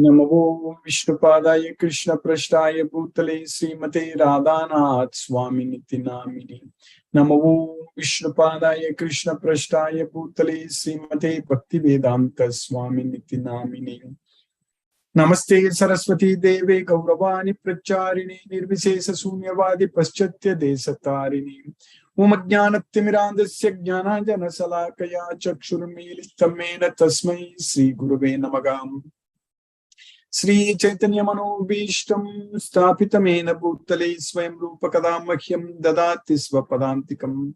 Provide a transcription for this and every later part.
Namo Vishnupadaya Krishna Prashtaya Bhutale Srimate Radhanath Swami Nitinamini. Namo Vishnupadaya Krishna Prashtaya Bhutale Srimate Bhaktivedanta Swami Nitinamini. Namaste Saraswati Deve Gauravani Pracharini Nirvishesha Sunyavadi Paschatya Desatarini. Umajnanattimirandasya Jnananjana Salakaya Chakshurmilitamena Tasmai Sri Gurave Namagam. Sri Chaitanya Manobhishtam Sthapitamena Bhutale Swayam Rupa Kadamahyam Dadati Svapadantikam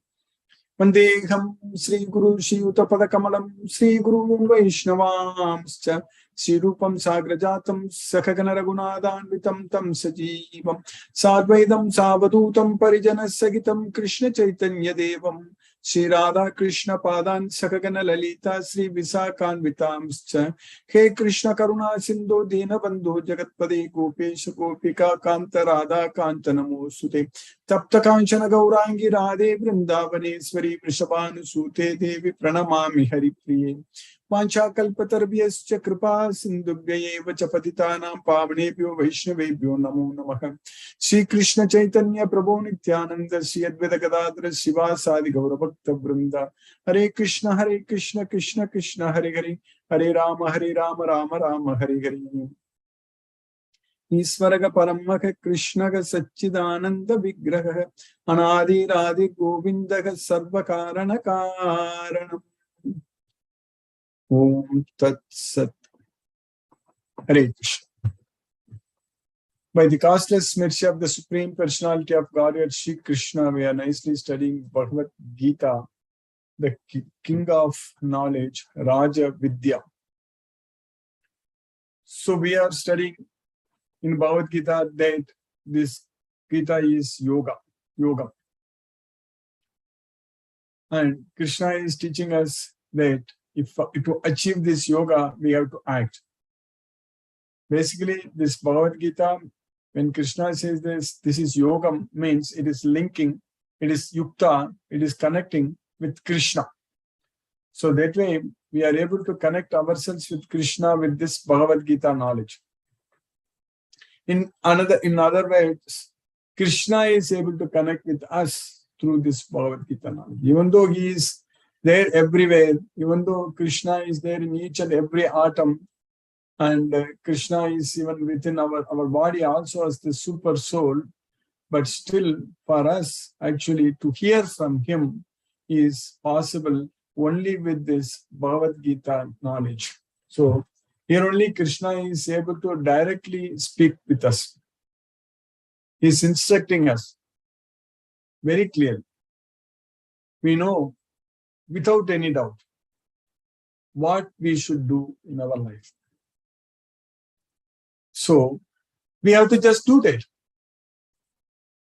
Vandeham Sri Guru Shri Utapada Kamalam Sri Guru Vaishnavamscha Sri Rupam Sagrajatam Sakhagana Raghunathanvitam Tam Sajivam Sadvaidam Savadutam Parijana Sagitam Krishna Chaitanya Devam Sri Radha Krishna Padan Sakhagana Lalita Sri Visakhanvitamscha He Krishna Karuna Sindhu Dina Bandhu Jagatpade Gopesha Gopika Kanta Radha Kanta Namosute Tapta Kanchana Gaurangi Radhe Vrindavaneshwari Vrishabhanu Sute Devi Pranamami Haripriye Vancha Kalpatarvyascha Kripa Sindhubhyaeva Chapatitanam Pavanebhyo Vaishnavebhyo Namo Namaha Sri Krishna Chaitanya Prabhu Nityananda Sri Advaita Gadadhara Shiva Sadi Gauravakta Vrinda Hare Krishna Krishna Krishna Hare Hare Hare Rama Rama Rama Hare Hare Isvaraga Paramaka Krishnaga Satchidananda Vigraha Anadi Radhi Govindaga Sarvakarana Karanam Om Tat Sat. Hare Krishna. By the costless mercy of the Supreme Personality of Godhead, Sri Krishna, we are nicely studying Bhagavad Gita, the king of knowledge, Raja Vidya. So we are studying in Bhagavad Gita that this Gita is yoga. And Krishna is teaching us that if to achieve this yoga, we have to act. Basically, this Bhagavad Gita, when Krishna says this is yoga, means it is linking, it is yukta, it is connecting with Krishna. So that way, we are able to connect ourselves with Krishna with this Bhagavad Gita knowledge. In other words, Krishna is able to connect with us through this Bhagavad Gita knowledge. Even though he is there everywhere, even though Krishna is there in each and every atom, and Krishna is even within our body also as the super soul, but still for us actually to hear from him is possible only with this Bhagavad Gita knowledge. So here only Krishna is able to directly speak with us. He is instructing us very clearly. We know without any doubt what we should do in our life. So we have to just do that.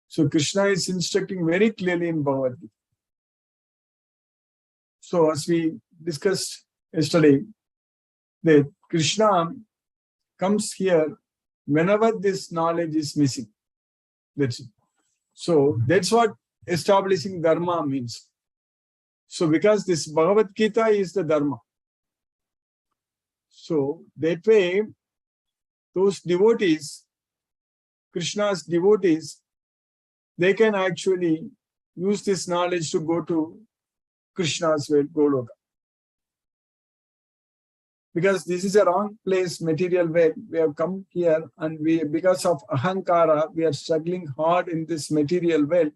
So Krishna is instructing very clearly in Bhagavad Gita. So as we discussed yesterday, that Krishna comes here whenever this knowledge is missing. That's it. So that's what establishing dharma means. So because this Bhagavad Gita is the dharma. So that way, those devotees, Krishna's devotees, they can actually use this knowledge to go to Krishna's world, Goloka. Because this is a wrong place, material way. We have come here and because of ahankara, we are struggling hard in this material world.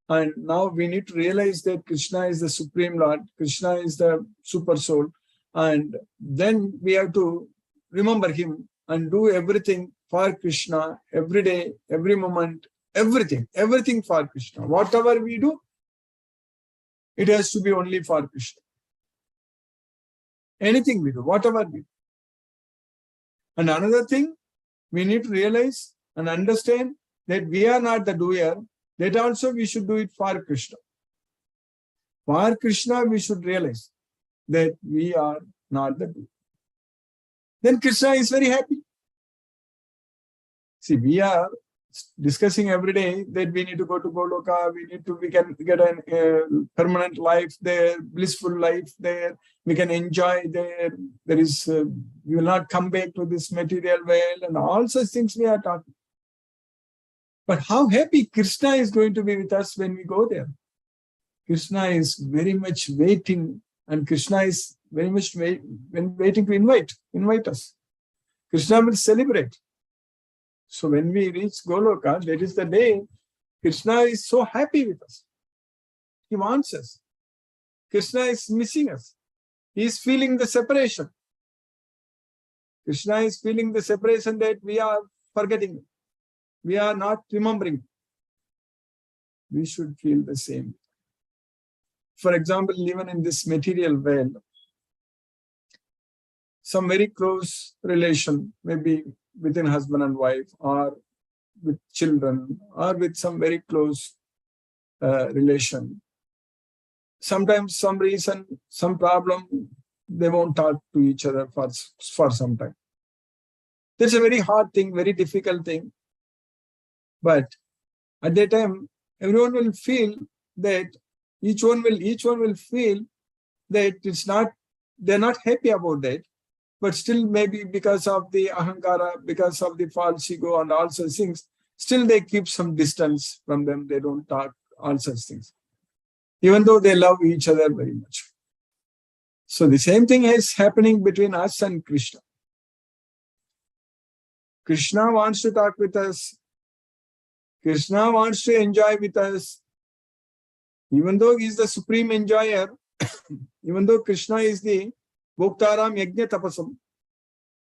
And now we need to realize that Krishna is the Supreme Lord, Krishna is the Super Soul. And then we have to remember him and do everything for Krishna, every day, every moment, everything for Krishna. Whatever we do, it has to be only for Krishna. Anything we do, whatever we do. And another thing, we need to realize and understand that we are not the doer, that also we should do it for Krishna. For Krishna, we should realize that we are not the doer. Then Krishna is very happy. See, we are discussing every day that we need to go to Goloka, we can get a permanent life there, blissful life there, we can enjoy there. There is, we will not come back to this material world, and all such things we are talking. But how happy Krishna is going to be with us when we go there? Krishna is very much waiting, and Krishna is very much waiting to invite us. Krishna will celebrate. So when we reach Goloka, that is the day Krishna is so happy with us. He wants us. Krishna is missing us. He is feeling the separation. Krishna is feeling the separation that we are forgetting. We are not remembering. We should feel the same. For example, even in this material world, some very close relation, maybe within husband and wife, or with children, or with some very close relation. Sometimes, some reason, some problem, they won't talk to each other for some time. That's a very hard thing, very difficult thing. But at that time, everyone will feel that each one will feel that they're not happy about that. But still, maybe because of the ahankara, because of the false ego and all such things, still they keep some distance from them. They don't talk, all such things, even though they love each other very much. So the same thing is happening between us and Krishna. Krishna wants to talk with us. Krishna wants to enjoy with us. Even though he is the supreme enjoyer, even though Krishna is the Bhoktaram Yajna Tapasam.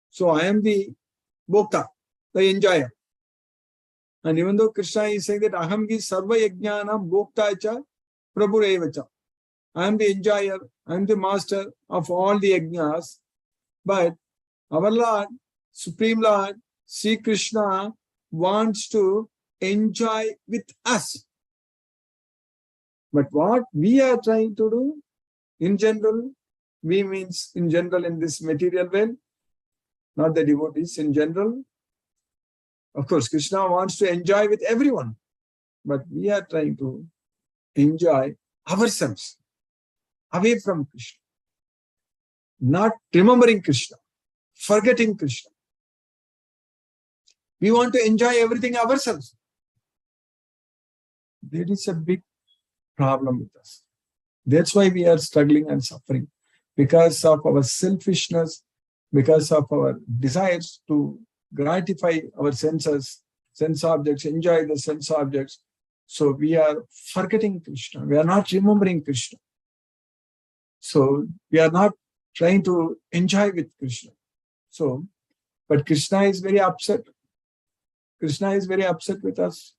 So I am the Bhokta, the enjoyer. And even though Krishna is saying that Aham gi sarva yajnanam Bhokta cha Prabhurevacha. I am the enjoyer, I am the master of all the yajnas. But our Lord, Supreme Lord, Sri Krishna wants to enjoy with us. But what we are trying to do, in general, we means in general in this material world, not the devotees, in general. Of course, Krishna wants to enjoy with everyone, but we are trying to enjoy ourselves away from Krishna, not remembering Krishna, forgetting Krishna. We want to enjoy everything ourselves. There is a big problem with us. That's why we are struggling and suffering, because of our selfishness, because of our desires to gratify our senses, sense objects, enjoy the sense objects. So we are forgetting Krishna. We are not remembering Krishna. So we are not trying to enjoy with Krishna. So, but Krishna is very upset. Krishna is very upset with us.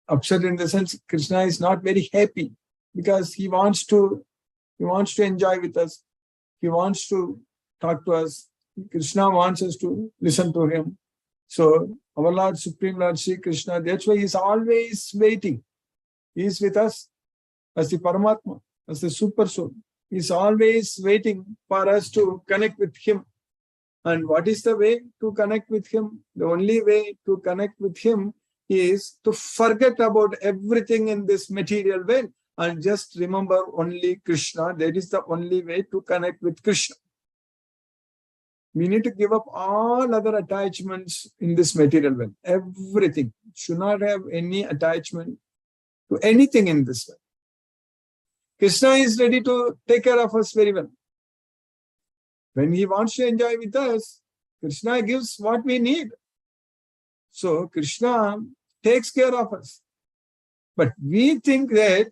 Upset in the sense Krishna is not very happy, because he wants to enjoy with us. He wants to talk to us. Krishna wants us to listen to him. So our Lord, Supreme Lord Sri Krishna, that's why he is always waiting. He is with us as the Paramatma, as the Super Soul. He is always waiting for us to connect with him. And what is the way to connect with him? The only way to connect with him is to forget about everything in this material world and just remember only Krishna. That is the only way to connect with Krishna. We need to give up all other attachments in this material world. Everything. Should not have any attachment to anything in this world. Krishna is ready to take care of us very well. When he wants to enjoy with us, Krishna gives what we need. So Krishna takes care of us. But we think that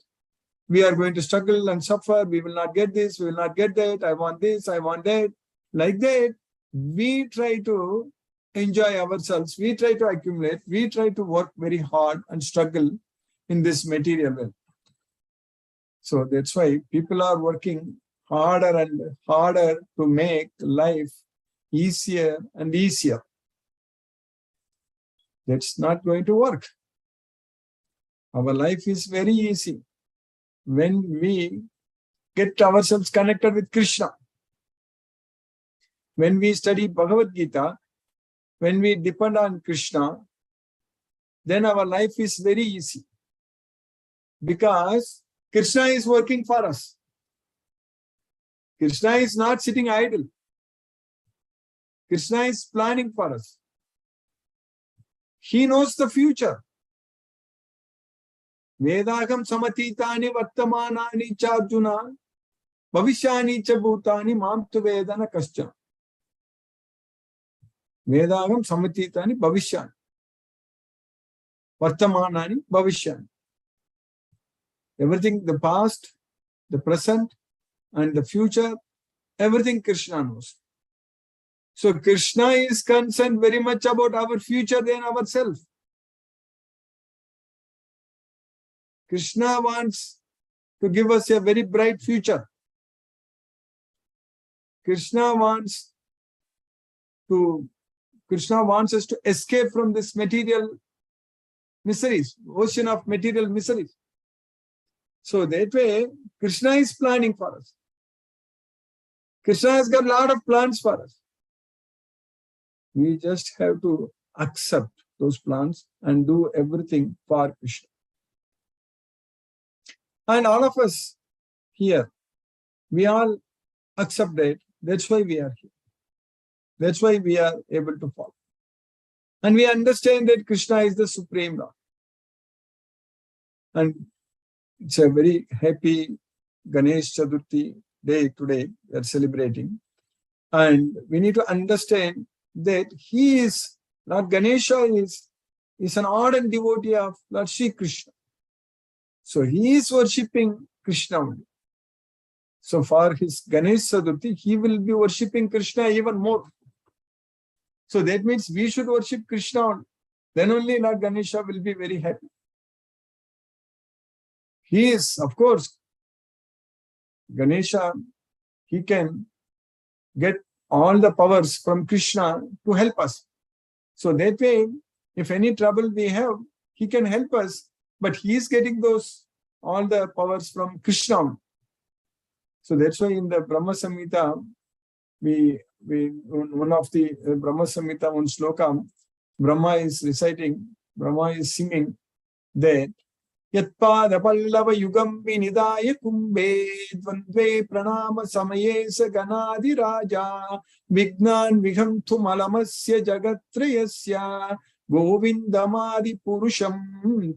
we are going to struggle and suffer. We will not get this, we will not get that. I want this, I want that. Like that, we try to enjoy ourselves. We try to accumulate. We try to work very hard and struggle in this material world. So that's why people are working harder and harder to make life easier and easier. That's not going to work. Our life is very easy when we get ourselves connected with Krishna. When we study Bhagavad Gita, when we depend on Krishna, then our life is very easy. Because Krishna is working for us. Krishna is not sitting idle. Krishna is planning for us. He knows the future. Vedagam samatitani vartamanani charjuna bhavishyani cha bhutani mam tu vedana kaschana. Vedagam samatitani bhavishyani vartamanani bhavishyani. Everything, the past, the present, and the future, everything Krishna knows. So Krishna is concerned very much about our future than ourselves. Krishna wants to give us a very bright future. Krishna wants us to escape from this material miseries, ocean of material miseries. So that way, Krishna is planning for us. Krishna has got a lot of plans for us. We just have to accept those plans and do everything for Krishna. And all of us here, we all accept that. That's why we are here. That's why we are able to follow. And we understand that Krishna is the Supreme Lord. And it's a very happy Ganesh Chaturthi day today we are celebrating. And we need to understand that he is, Lord Ganesha is an ardent devotee of Lord Sri Krishna. So he is worshipping Krishna only. So for his Ganesh Chaturthi, he will be worshipping Krishna even more. So that means we should worship Krishna only. Then only Lord Ganesha will be very happy. He is, of course, Ganesha, he can get all the powers from Krishna to help us. So that way, if any trouble we have, he can help us, but he is getting all the powers from Krishna. So that's why in the Brahma Samhita, one of the Brahma Samhita, one sloka, Brahma is singing that Yatpada Pallava Yugam Vinidaya Kumbe Dvandve Pranama Samayesa Ganadi Raja Vignan Vihantu Malamasya Jagatrayasya Govindamadi Purusham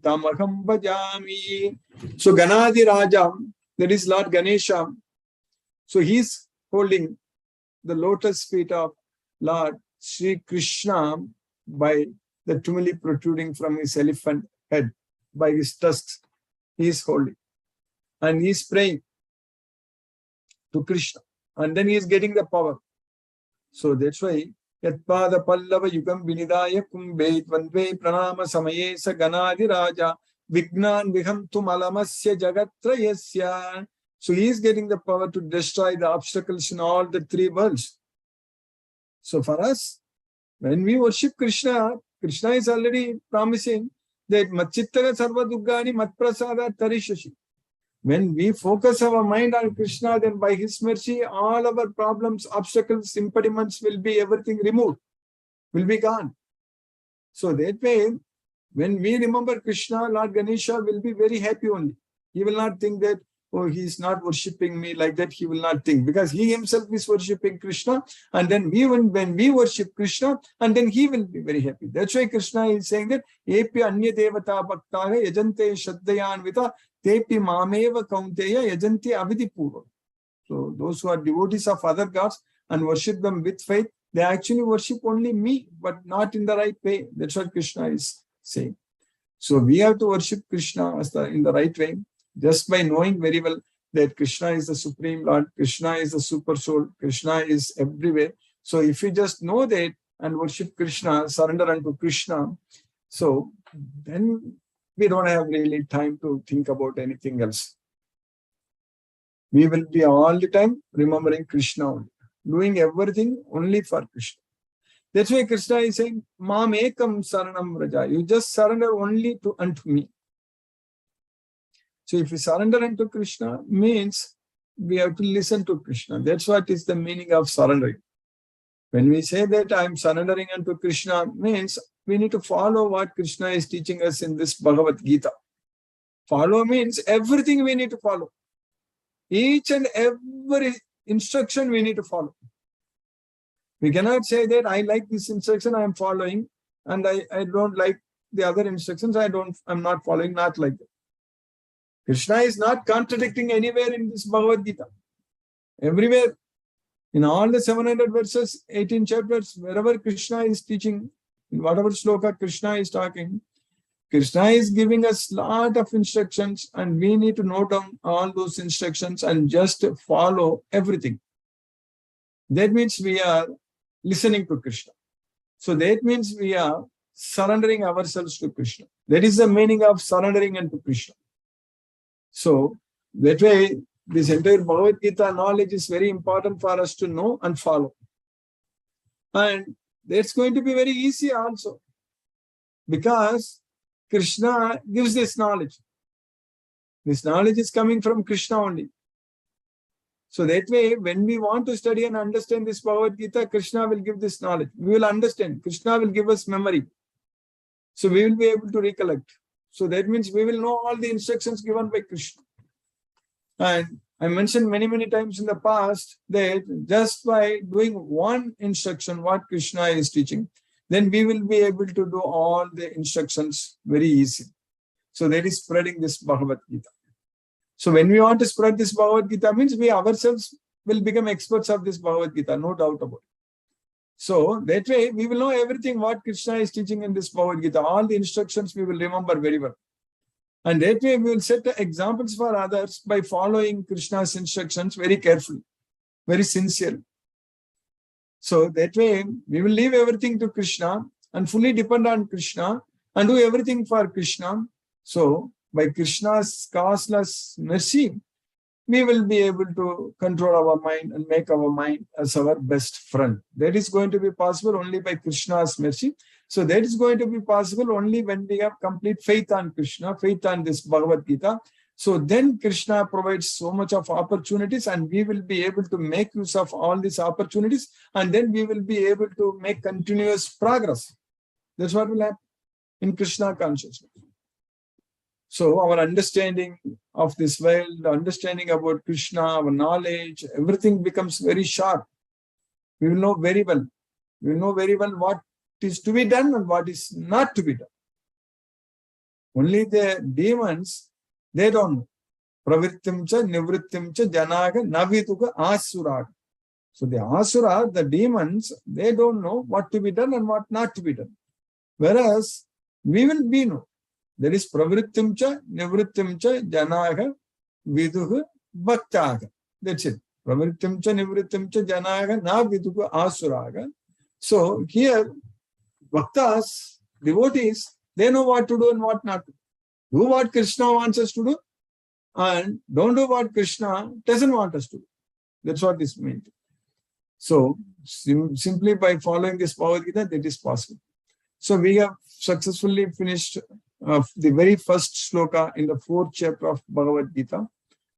Tamaham Bhajami. So Ganadi Raja, that is Lord Ganesha. So he is holding the lotus feet of Lord Sri Krishna by the tumuli protruding from his elephant head. By his tusks, he is holding. And he is praying to Krishna. And then he is getting the power. So that's why, Yatpada Pallava Yugam Vinidaya Kumbe Dvandve Pranama Samayesa Ganadi Raja Vignan Vihantu Malamasya Jagatrayasya. So he is getting the power to destroy the obstacles in all the three worlds. So for us, when we worship Krishna, Krishna is already promising that Machittaga Sarva Duggani Matprasada Tarishashi. When we focus our mind on Krishna, then by his mercy, all our problems, obstacles, impediments will be everything removed, will be gone. So that way, when we remember Krishna, Lord Ganesha will be very happy only. He will not think that, oh, he is not worshipping me, like that he will not think, because he himself is worshipping Krishna, and then when we worship Krishna, and then he will be very happy. That's why Krishna is saying that Epi Anya Devata Bhaktaha Yajante Shraddhayanvita Tepi Mameva Kaunteya Yajante Avidhi Purva. So those who are devotees of other gods and worship them with faith, they actually worship only me, but not in the right way. That's what Krishna is saying. So we have to worship Krishna in the right way, just by knowing very well that Krishna is the Supreme Lord, Krishna is the Super Soul, Krishna is everywhere. So if we just know that and worship Krishna, surrender unto Krishna, so then we don't have really time to think about anything else. We will be all the time remembering Krishna only, doing everything only for Krishna. That's why Krishna is saying, Mam ekam saranam raja. You just surrender only unto me. So if we surrender unto Krishna, means we have to listen to Krishna. That's what is the meaning of surrendering. When we say that I am surrendering unto Krishna, means we need to follow what Krishna is teaching us in this Bhagavad Gita. Follow means everything we need to follow. Each and every instruction we need to follow. We cannot say that I like this instruction, I am following, and I don't like the other instructions, I'm not following, not like that. Krishna is not contradicting anywhere in this Bhagavad Gita. Everywhere, in all the 700 verses, 18 chapters, wherever Krishna is teaching, in whatever sloka Krishna is talking, Krishna is giving us a lot of instructions, and we need to note down all those instructions and just follow everything. That means we are listening to Krishna. So that means we are surrendering ourselves to Krishna. That is the meaning of surrendering unto Krishna. So that way, this entire Bhagavad Gita knowledge is very important for us to know and follow. And that's going to be very easy also, because Krishna gives this knowledge. This knowledge is coming from Krishna only. So that way, when we want to study and understand this Bhagavad Gita, Krishna will give this knowledge. We will understand. Krishna will give us memory. So we will be able to recollect. So that means we will know all the instructions given by Krishna. And I mentioned many, many times in the past that just by doing one instruction, what Krishna is teaching, then we will be able to do all the instructions very easy. So that is spreading this Bhagavad Gita. So when we want to spread this Bhagavad Gita, means we ourselves will become experts of this Bhagavad Gita, no doubt about it. So that way, we will know everything what Krishna is teaching in this Bhagavad Gita. All the instructions we will remember very well. And that way, we will set examples for others by following Krishna's instructions very carefully, very sincerely. So that way, we will leave everything to Krishna and fully depend on Krishna and do everything for Krishna. So by Krishna's causeless mercy, we will be able to control our mind and make our mind as our best friend. That is going to be possible only by Krishna's mercy. So that is going to be possible only when we have complete faith on Krishna, faith on this Bhagavad Gita. So then Krishna provides so much of opportunities, and we will be able to make use of all these opportunities, and then we will be able to make continuous progress. That's what will happen in Krishna consciousness. So our understanding of this world, understanding about Krishna, our knowledge, everything becomes very sharp. We will know very well. We will know very well what is to be done and what is not to be done. Only the demons, they don't know. Pravrittimcha, nivrittimcha, janaga, navituka, asuraga. So the asura, the demons, they don't know what to be done and what not to be done. Whereas we will be know. There is pravrittimcha, nivrittimcha, janaga, viduha, bhaktaga. That's it. Pravrittimcha, nivrittimcha, janaga, na viduha, asuraga. So here, bhaktas, devotees, they know what to do and what not to do. Do what Krishna wants us to do, and don't do what Krishna doesn't want us to do. That's what this means. So, simply by following this Bhagavad Gita, that is possible. So, we have successfully finished the very first sloka in the 4th chapter of Bhagavad Gita.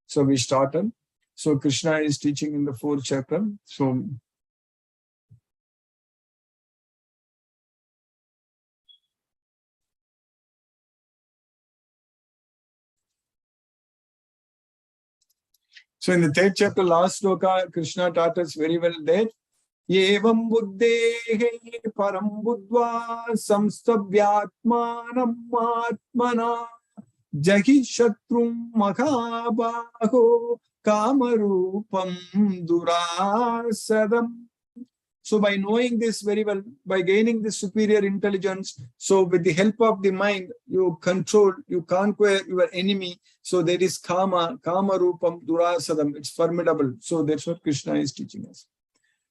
So, we started. So, Krishna is teaching in the 4th chapter. So in the 3rd chapter, last sloka, Krishna taught us very well that Evam buddhehe param buddhva samstabhyatmanam atmana jahi shatrum makhabaho kamarupam durasadam. So by knowing this very well, by gaining this superior intelligence, so with the help of the mind, you control, you conquer your enemy. So there is kama rupam durasadam. It's formidable. So that's what Krishna is teaching us.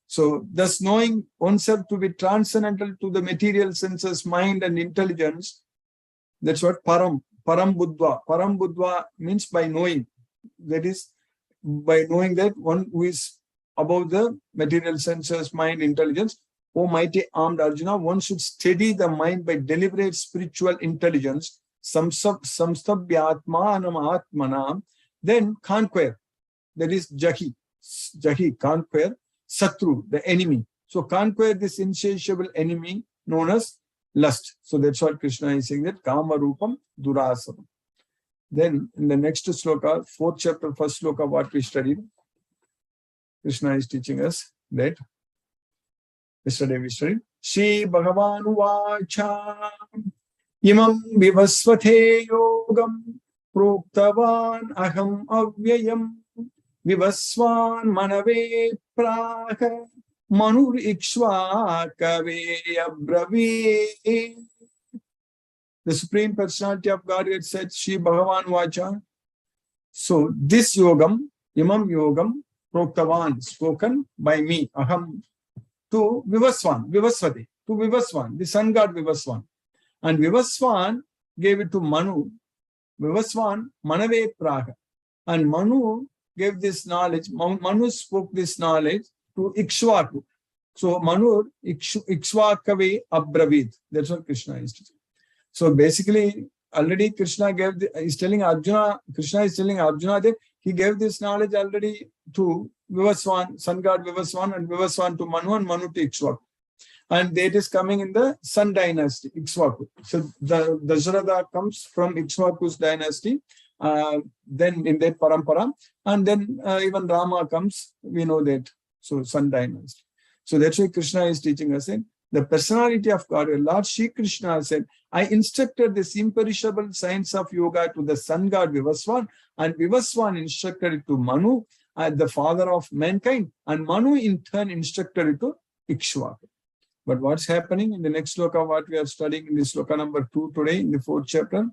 So thus knowing oneself to be transcendental to the material senses, mind and intelligence, that's what param buddhva. Param buddhva means by knowing. That is, by knowing that one who is above the material senses, mind, intelligence. O mighty armed Arjuna, one should steady the mind by deliberate spiritual intelligence, samstabhyatmanam atmanam, then conquer. That is jahi, conquer, satru, the enemy. So conquer this insatiable enemy known as lust. So that's what Krishna is saying, that Kama Rupam Durasaram. Then in the next sloka, 4th chapter, 1st sloka, what we studied, Krishna is teaching us that yesterday we studied Shri Bhagavan Vacha Imam Vivasvathe Yogam Proktavan Aham Avyayam Vivasvan Manave Praha Manur Ikshvakave Abravi. The Supreme Personality of Godhead said, Shri Bhagavan Vacha. So this yogam, Imam Yogam, Proktavan, spoken by me, Aham, to Vivasvan, Vivasvati, to Vivasvan, the sun god Vivasvan. And Vivasvan gave it to Manu. Vivasvan, Manave Praha. And Manu gave this knowledge, Manu spoke this knowledge to Ikshvaku. So Manu, Ikshvakave Abravid. That's what Krishna is teaching. So basically, already Krishna is telling Arjuna, Krishna is telling Arjuna that he gave this knowledge already to Vivasvan, sun god Vivasvan, and Vivasvan to Manu, and Manu to Ikshvaku. And that is coming in the Sun dynasty, Ikshvaku. So the Dasharatha comes from Ikshvaku's dynasty, then in that parampara, and then even Rama comes, we know that. So Sun dynasty. So that's why Krishna is teaching us that the personality of God, Lord Shri Krishna said, I instructed this imperishable science of yoga to the sun god Vivasvan, and Vivasvan instructed it to Manu, the father of mankind, and Manu in turn instructed it to Ikshvaku. But what's happening in the next sloka, what we are studying in this sloka number 2 today, in the 4th chapter?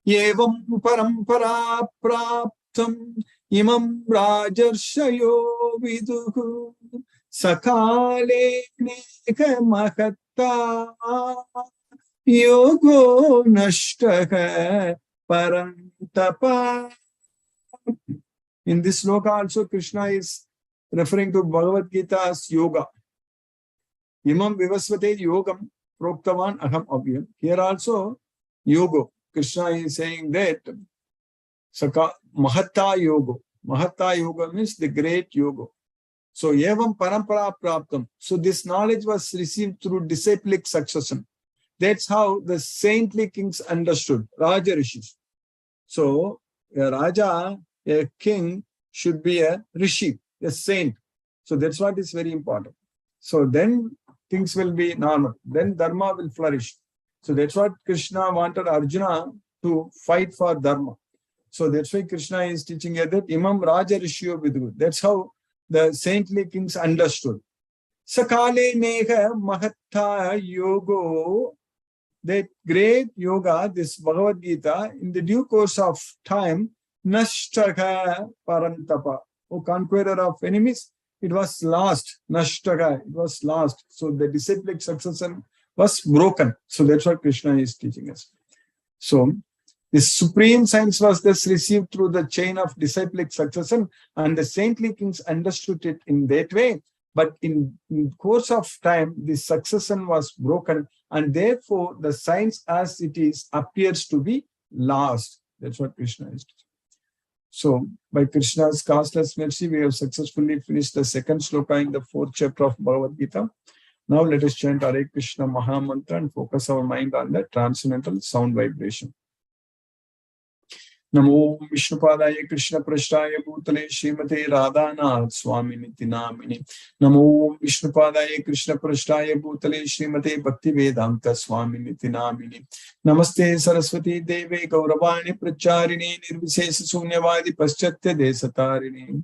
Yevam parampara praptam imam rajarshayo viduhu sakale neka mahatta yogo nashtaka parantapa. In this sloka also Krishna is referring to Bhagavad Gita's yoga. Imam Vivasvate Yogam Proktavan Aham Avyam. Here also yoga. Krishna is saying that Mahatta Yoga. Mahatta Yoga means the great yoga. So Yevam Parampara Praptam. So this knowledge was received through disciplic succession. That's how the saintly kings understood. Raja Rishis. So a Raja, a king, should be a Rishi, a saint. So that's what is very important. So then things will be normal. Then Dharma will flourish. So that's what Krishna wanted Arjuna to fight for Dharma. So that's why Krishna is teaching here that Imam Raja Rishyo Vidu. That's how the saintly kings understood. Sakale Neha Mahatta Yogo. That great yoga, this Bhagavad Gita, in the due course of time, Nashtaka Parantapa. O conqueror of enemies, it was lost. Nashtaka, it was lost. So the disciplic succession was broken. So that's what Krishna is teaching us. So this supreme science was thus received through the chain of disciplic succession, and the saintly kings understood it in that way. But in course of time, the succession was broken, and therefore the science as it is appears to be lost. That's what Krishna is teaching. So by Krishna's causeless mercy, we have successfully finished the 2nd sloka in the 4th chapter of Bhagavad Gita. Now let us chant Hare Krishna Maha Mantra and focus our mind on the transcendental sound vibration. Namo Vishnupadaya Krishna Prashtaya Bhutale Srimate Radhanath Swami Niti Namini. Namo Vishnupadaya Krishna Prashtaya Bhutale Srimate Bhakti Vedanta Swami Niti Namini. Namaste Saraswati Deve Gauravani Pracharini Nirvisesa Sunyavadi Paschatya Desatarini.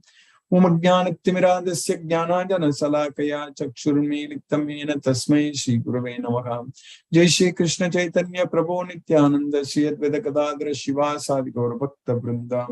Om Jnanatimirandasya Jnananjana Salakaya Chakshurmilitam Yena Tasmai Shri Gurave Namaha. Jai Shri Krishna Chaitanya Prabhu Nityananda Shri Advaita Gadadhara Shiva Sadi Gaura Bhakta Vrinda.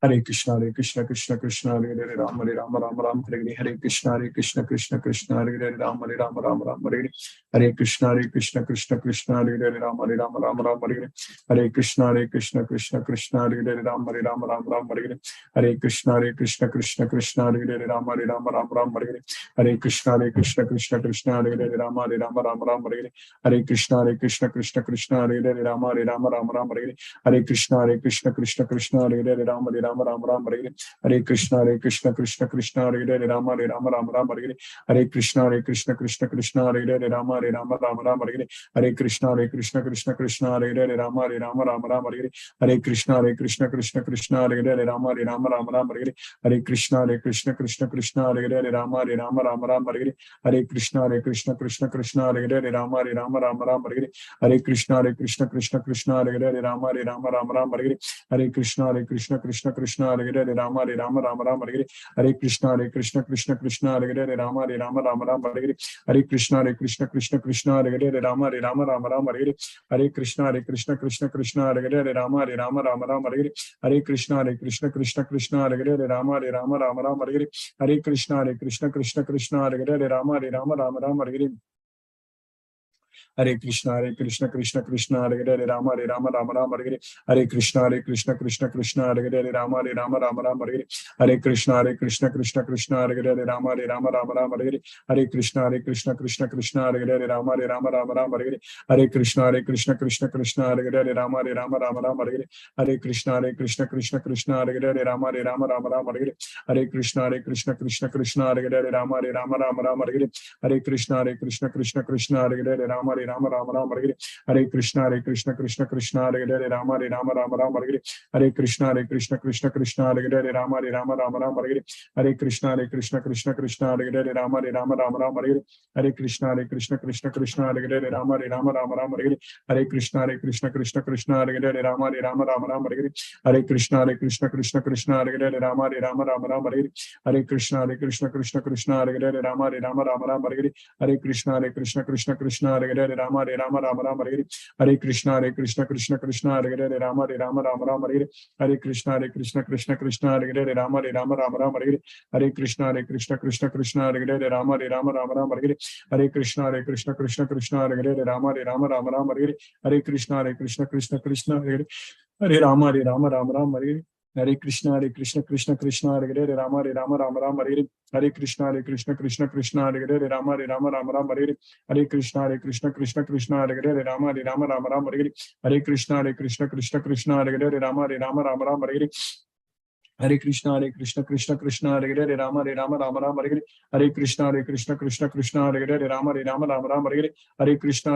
Hare Krishna Krishna Krishna Hare Hare Rama Rama Rama Hare Hare Krishna Krishna Krishna Hare Hare Rama Rama Hare Hare Krishna Krishna Krishna Hare Hare Rama Rama Hare Hare Krishna Krishna Krishna Hare Hare Rama Rama Hare Hare Krishna Krishna Krishna Hare Hare Rama Rama Hare Hare Krishna Krishna Hare Hare Rama Rama Hare Hare Krishna Krishna Krishna Hare Hare Rama Rama Hare Hare Krishna Krishna Krishna Hare Hare Rama Rama Hare Hare Krishna Krishna Krishna Hare Hare Rama Rama Rama Rama Hare Hare, Hare Krishna Krishna Krishna Hare Hare, Rama Rama Hare Hare, Hare Krishna Krishna Hare Hare, Rama Rama Hare Hare, Hare Krishna Krishna Hare Hare, Rama Rama Hare Hare, Hare Krishna Krishna Hare Hare, Rama Rama Hare Hare, Hare Krishna Krishna Hare Hare, Rama Rama Hare Hare, Hare Krishna Krishna Hare Hare, Rama Rama Hare Hare, Hare Krishna Krishna Hare Hare, Rama Rama Hare Hare, Hare Krishna Krishna Hare Hare, Rama Rama Hare Hare, Hare Krishna Krishna Hare Hare, Rama Rama Hare Hare, Hare Krishna Krishna Hare Hare, Rama Rama Hare Hare, Hare Krishna Krishna Hare Hare, Rama Rama Hare Hare, Hare Krishna Krishna Hare Hare, Rama Rama Hare Hare, Hare Krishna Krishna Hare Hare, Rama Rama Hare Hare, Hare Krishna Krishna Hare Hare, Rama Rama Hare Hare, Hare Krishna Krishna Hare Hare, Rama Rama Hare Hare, Hare Krishna Krishna Hare Hare, Rama Rama Hare Hare, Hare Krishna Krishna Hare Hare, Rama Rama Hare Hare, Hare Krishna Krishna Hare Hare, Rama Rama Hare Hare, Hare Krishna Krishna Hare Hare, Rama Rama Hare Hare, Hare Krishna Krishna Hare Hare, Rama Rama Hare Hare, Hare Krishna Krishna Hare Hare, Rama Rama Hare Hare, Hare Krishna Krishna Hare Hare, Rama Rama Hare Hare, Hare Krishna Krishna Hare Hare, Rama Rama Hare Hare, Hare Krishna Krishna Hare Hare, Rama Rama Hare Hare, Hare Krishna Krishna Hare Hare, Rama Rama Hare Hare, Hare Krishna Krishna Hare Hare, Rama Rama Hare Hare, Hare Krishna Krishna Hare Hare, Rama Rama Hare Hare, Hare Krishna Krishna Hare Hare, Rama Rama Hare Hare, Hare Krishna Krishna Hare Hare, Rama Rama Hare Hare, Hare Krishna Krishna Hare Hare, Rama Rama Hare Hare, Hare Krishna Krishna Hare Hare, Rama Rama Hare Hare, Hare Krishna Krishna Hare Hare, Rama Rama Hare Hare, Hare Krishna Krishna Hare Hare, Rama Rama Hare Hare, Hare Krishna Krishna Hare Hare, Hare Rama Hare Hare, Hare Krishna Krishna Hare Hare, Rama Rama Hare Hare, Hare Krishna Krishna Hare Hare, Rama Rama Hare Hare, Hare Krishna Krishna Hare Hare, Rama Rama Hare Hare, Hare Krishna Krishna Hare Hare, Rama Rama Hare Hare, Hare Krishna Krishna Hare Hare, Rama Rama Hare Hare, Hare Krishna Krishna Hare Hare, Rama Rama Hare Hare, Hare Krishna Krishna Hare Hare, Rama Rama Hare Hare, Hare Krishna Krishna Hare Hare, Rama Rama Hare Hare, Hare Krishna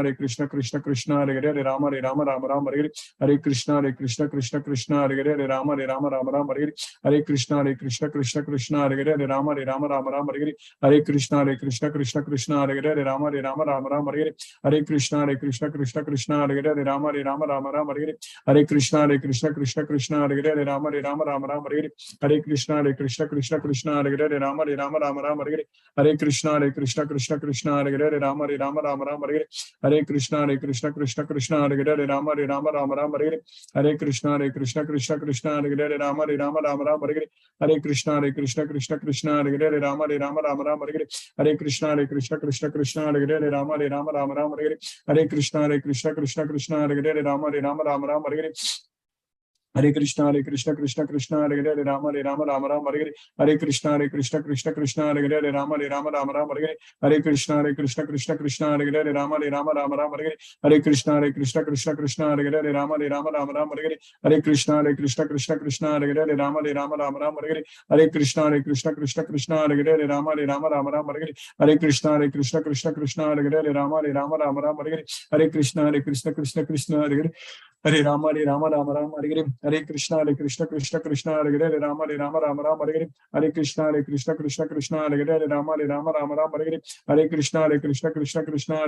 Krishna Hare Hare, Rama Rama Hare Hare, Hare Krishna Krishna Hare Hare, Rama Rama Hare Hare, Hare Krishna Krishna Hare Hare, Rama Rama Hare Hare, Hare Krishna Krishna Hare Hare, Rama Rama Hare Hare, Hare Krishna Krishna Hare Hare, Rama Rama Hare Hare, Hare Krishna Krishna Hare Hare, Rama Rama Hare Hare, Hare Krishna Krishna Hare Hare, Rama Rama Hare Hare, Hare Krishna Krishna Hare Hare, Rama Rama Hare Hare, Hare Krishna Krishna Hare Hare, Rama Rama Hare Hare, Hare Krishna Krishna Hare Hare, Rama Rama Hare Hare, Hare Krishna Krishna Hare Hare, Rama Rama Hare Hare, Hare Krishna Krishna Hare Hare, Rama Rama Hare Hare, Hare Krishna Krishna Hare Hare, Rama Rama Hare Hare, Hare Krishna Krishna Hare Hare, Rama Rama Hare Hare, Hare Krishna Krishna Hare Hare, Rama Rama Hare Hare, Hare Krishna Krishna Hare Hare, Rama Rama Hare Hare, Hare Krishna Krishna Hare Hare, Rama Rama Hare Hare, Hare Krishna Krishna Hare Hare, Rama Rama Hare Hare, Hare Krishna Krishna Hare Hare, Hare Rama Hare Hare, Hare Krishna Krishna Hare Hare, Rama Hare Hare, Hare Krishna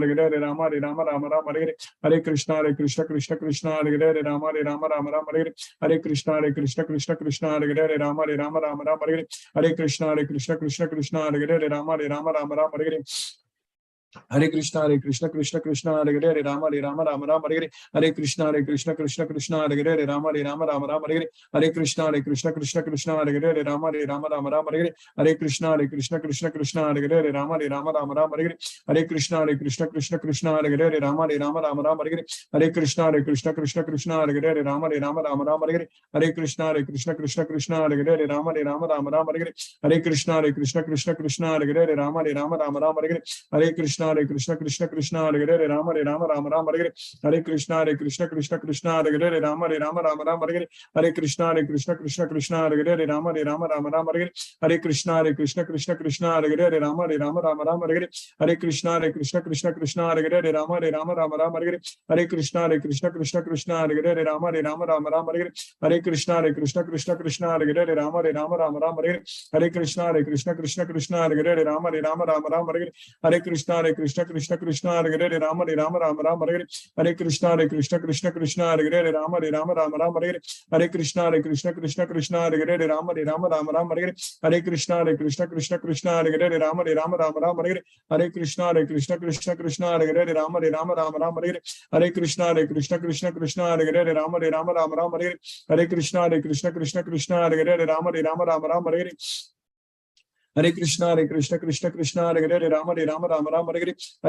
Krishna Hare Hare, Rama Hare Hare, Hare Krishna Krishna Hare Hare, Rama Hare Hare, Hare Krishna Krishna Hare Hare, Rama Hare Hare, Hare Krishna Krishna Hare Hare, Rama Hare Hare, Hare Krishna Krishna Hare Hare, Rama Hare Hare, Hare Krishna Krishna Hare Hare, Rama Hare Hare, Hare Krishna Krishna Hare Hare, Rama Hare Hare, Hare Krishna Krishna Hare Hare, Rama Hare Hare, Hare Krishna Krishna Hare Hare, Rama Hare Hare, Hare Krishna Krishna Hare Hare, Rama Hare Hare, Hare Krishna Krishna Hare Hare, Rama Hare Hare, Hare Krishna Krishna Hare Hare, Rama Hare Hare, Hare Krishna Krishna Hare Hare, Rama Hare Hare, Hare Krishna Hare Krishna Krishna Krishna Hare Hare Rama Rama Rama Rama Hare Hare Hare Krishna Krishna Krishna Hare Hare Rama Rama Rama Rama Hare Hare Hare Krishna Krishna Krishna Hare Hare Rama Rama Rama Rama Hare Hare Hare Krishna Krishna Krishna Hare Hare Rama Rama Rama Rama Hare Hare Hare Krishna Krishna Krishna Hare Hare Rama Rama Rama Rama Hare Hare Hare Krishna Krishna Krishna Hare Hare Rama Rama Rama Rama Hare Hare Hare Krishna Krishna Krishna Hare Hare Rama Rama Rama Rama Hare Hare Hare Krishna Krishna Krishna Hare Hare Rama Rama Rama Rama Hare Hare Hare Krishna Krishna Krishna Hare Hare Rama Rama Rama Rama Hare Hare Hare Krishna Krishna Krishna Hare Hare Rama Rama Rama Rama Hare Hare Hare Krishna Krishna Krishna Hare Hare Rama Rama Rama Rama Hare Hare Hare Krishna Krishna Krishna Hare Hare Rama Rama Rama Rama Hare Hare Hare Krishna Krishna Krishna Hare Hare Rama Rama Rama Rama Hare Hare Hare Krishna Krishna Krishna Hare Hare Rama Rama Rama Rama Hare Hare Hare Krishna Krishna Krishna Hare Hare Rama Rama Rama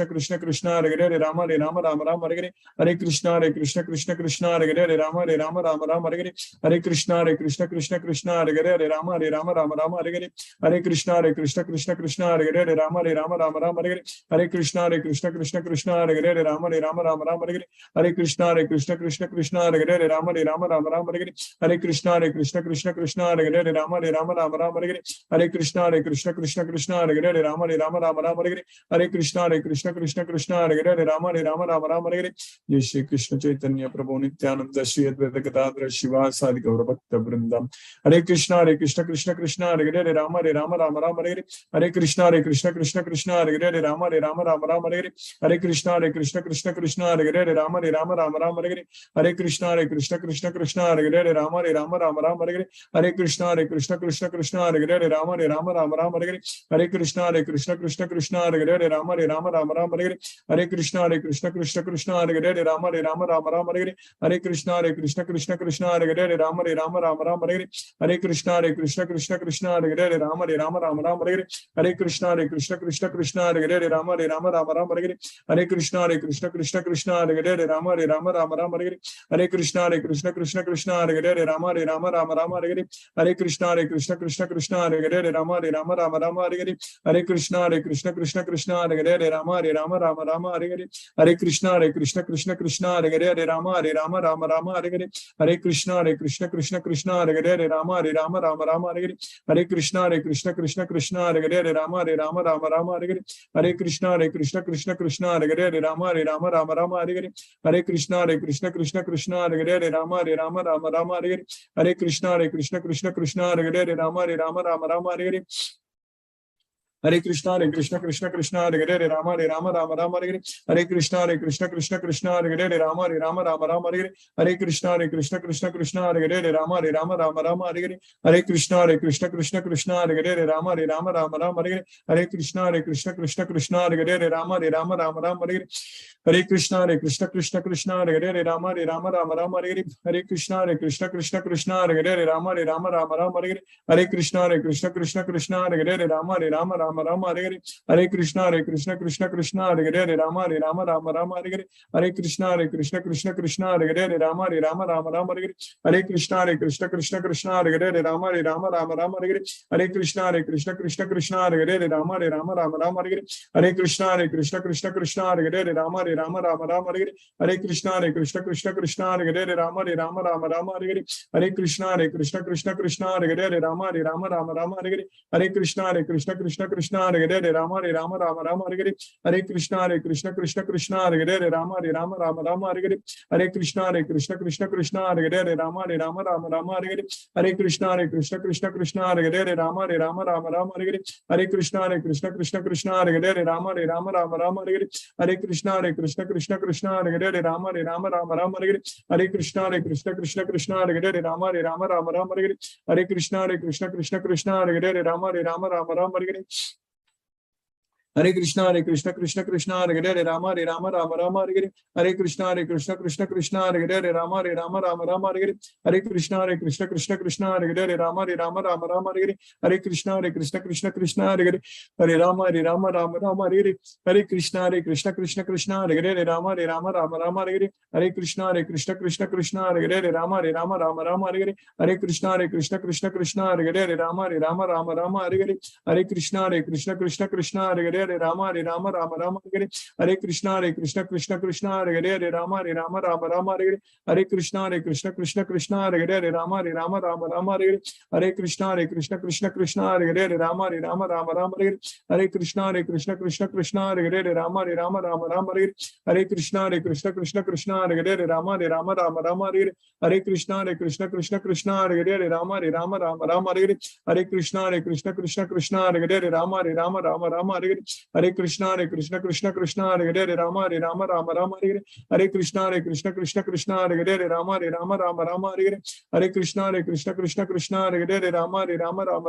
Rama Hare Hare Hare Krishna Krishna Hare Hare Rama Rama Rama Rama Hare Hare Hare Krishna Krishna Krishna Hare Hare Rama Rama Rama Rama Hare Hare Hare Krishna Krishna Krishna Hare Hare Rama Rama Rama Rama Hare Hare Hare Krishna Krishna Krishna Hare Hare Rama Rama Rama Rama Hare Hare Hare Krishna Krishna Krishna Hare Hare Rama Rama Rama Rama Hare Hare Hare Krishna Krishna Krishna Hare Hare Rama Rama Rama Rama Hare Hare Hare Krishna Krishna Krishna Hare Hare Rama Rama Rama Rama Hare Hare Hare Krishna Krishna Krishna Hare Hare Rama Rama Rama Rama Hare Hare Hare Krishna Krishna Hare Hare Rama Rama Rama Rama Hare Hare Hare Krishna Krishna Hare Hare Rama Rama Rama Rama Hare Hare Jai Shri Krishna Chaitanya Prabhu Nityananda Shri Advaita Gadadhara Shivasadi Gaura Bhakta Vrindam Hare Krishna Krishna Hare Hare Rama Rama Rama Rama Hare Hare Hare Krishna Krishna Hare Hare Rama Rama Rama Rama Hare Hare Hare Krishna Krishna Hare Hare Rama Rama Rama Rama Hare Hare Hare Krishna Krishna Hare Hare Rama Rama Rama Rama Hare Hare Hare Krishna Krishna Hare Hare Rama Rama Rama Rama Hare Hare Hare Krishna Krishna Hare Hare Rama Rama Rama Rama Hare Hare Hare Krishna Krishna Hare Hare Rama Rama Rama Rama Hare Hare Hare Krishna Krishna Hare Hare Rama Rama Rama Rama Hare Hare Hare Krishna Krishna Hare Hare Rama Rama Rama Rama Hare Hare Hare Krishna Krishna Hare Hare Rama Rama Rama Rama Hare Hare Hare Krishna Krishna Hare Hare Rama Rama Rama Rama Hare Hare Hare Krishna Krishna Hare Hare Rama Rama Rama Rama Hare Hare Hare Krishna Krishna Hare Hare Rama Rama Rama Rama Hare Hare Hare Krishna Krishna Hare Hare Rama Rama Rama Rama Hare Hare Hare Krishna Krishna Hare Hare Rama Rama Rama Rama Hare Hare Hare Krishna Krishna Hare Hare Rama Rama Rama Rama Hare Hare Hare Krishna Krishna Hare Hare Rama Rama Rama Rama Hare Hare Hare Krishna Krishna Hare Hare Rama Rama Rama Rama Hare Hare Hare Krishna Krishna Hare Hare Rama Rama Rama Rama Hare Hare Hare Krishna Krishna Hare Hare Rama Rama Rama Rama Hare Hare Hare Krishna Krishna Hare Hare Rama Rama Rama Hare Hare Hare Krishna Krishna Hare Hare Rama Rama Rama Hare Hare Hare Krishna Krishna Hare Hare Rama Rama Rama Hare Hare Hare Krishna Krishna Hare Hare Rama Rama Rama Hare Hare Hare Krishna Krishna Hare Hare Rama Rama Rama Hare Hare Hare Krishna Krishna Hare Hare Rama Rama Rama Hare Hare Hare Krishna Krishna Hare Hare Rama Rama Rama Hare Hare Hare Krishna Krishna Hare Hare Rama Rama Rama Hare Hare Hare Krishna Krishna Hare Hare Rama Rama Rama Hare Hare Hare Krishna Krishna Hare Hare Rama Rama Rama Hare Hare Hare Krishna Krishna Hare Hare Rama Rama Rama Hare Hare Hare Krishna Krishna Hare Hare Rama Rama Rama Hare Hare Hare Krishna Krishna Hare Hare Rama Rama Rama Hare Hare Hare Krishna Krishna Hare Hare Rama Rama Rama Hare Hare Hare Krishna Krishna Hare Hare Rama Rama Rama Hare Hare Hare Krishna Krishna Hare Hare Rama Rama Rama Hare Hare Hare Krishna Krishna Hare Hare Rama Rama Rama Hare Hare Hare Krishna Krishna Hare Hare Rama Rama Hare Hare Hare Krishna Krishna Hare Hare Rama Rama Hare Hare Hare Krishna Krishna Hare Hare Rama Rama Hare Hare Hare Krishna Krishna Hare Hare Rama Rama Hare Hare Hare Krishna Krishna Hare Hare Rama Rama Hare Hare Hare Krishna Krishna Hare Hare Rama Rama Hare Hare Hare Krishna Hare Hare Rama Rama Hare Hare Hare Krishna Krishna Hare Hare Rama Rama Hare Hare Hare Krishna Krishna Hare Hare Rama Rama Hare Hare Hare Krishna Krishna Hare Hare Hare Rama Rama Hare Hare Hare Krishna Krishna Hare Hare Rama Rama Hare Hare Hare Krishna Krishna Hare Hare Rama Rama Hare Hare Hare Krishna Krishna Hare Hare Rama Rama Hare Hare Hare Krishna Krishna Hare Hare Hare Rama Hare Rama Rama Rama Hare Hare Krishna Krishna Krishna Hare Hare Rama Rama Rama Hare Hare Krishna Krishna Krishna Hare Hare Rama Rama Rama Hare Hare Krishna Krishna Krishna Hare Hare Rama Rama Rama Hare Hare Krishna Krishna Krishna Hare Hare Rama Rama Hare Hare Krishna Krishna Krishna Hare Hare Rama Rama Hare Hare Krishna Krishna Krishna Hare Hare Rama Rama Hare Hare Krishna Krishna Krishna Hare Hare Rama Rama Hare Hare Krishna Krishna Krishna Hare Hare Rama Rama Hare Hare Krishna Krishna Krishna Hare Hare Rama Rama Hare Hare Krishna Krishna Krishna Hare Hare Rama Rama Hare Hare Krishna Krishna Krishna Hare Hare Rama Rama Hare Hare Krishna Krishna Krishna Hare Hare Rama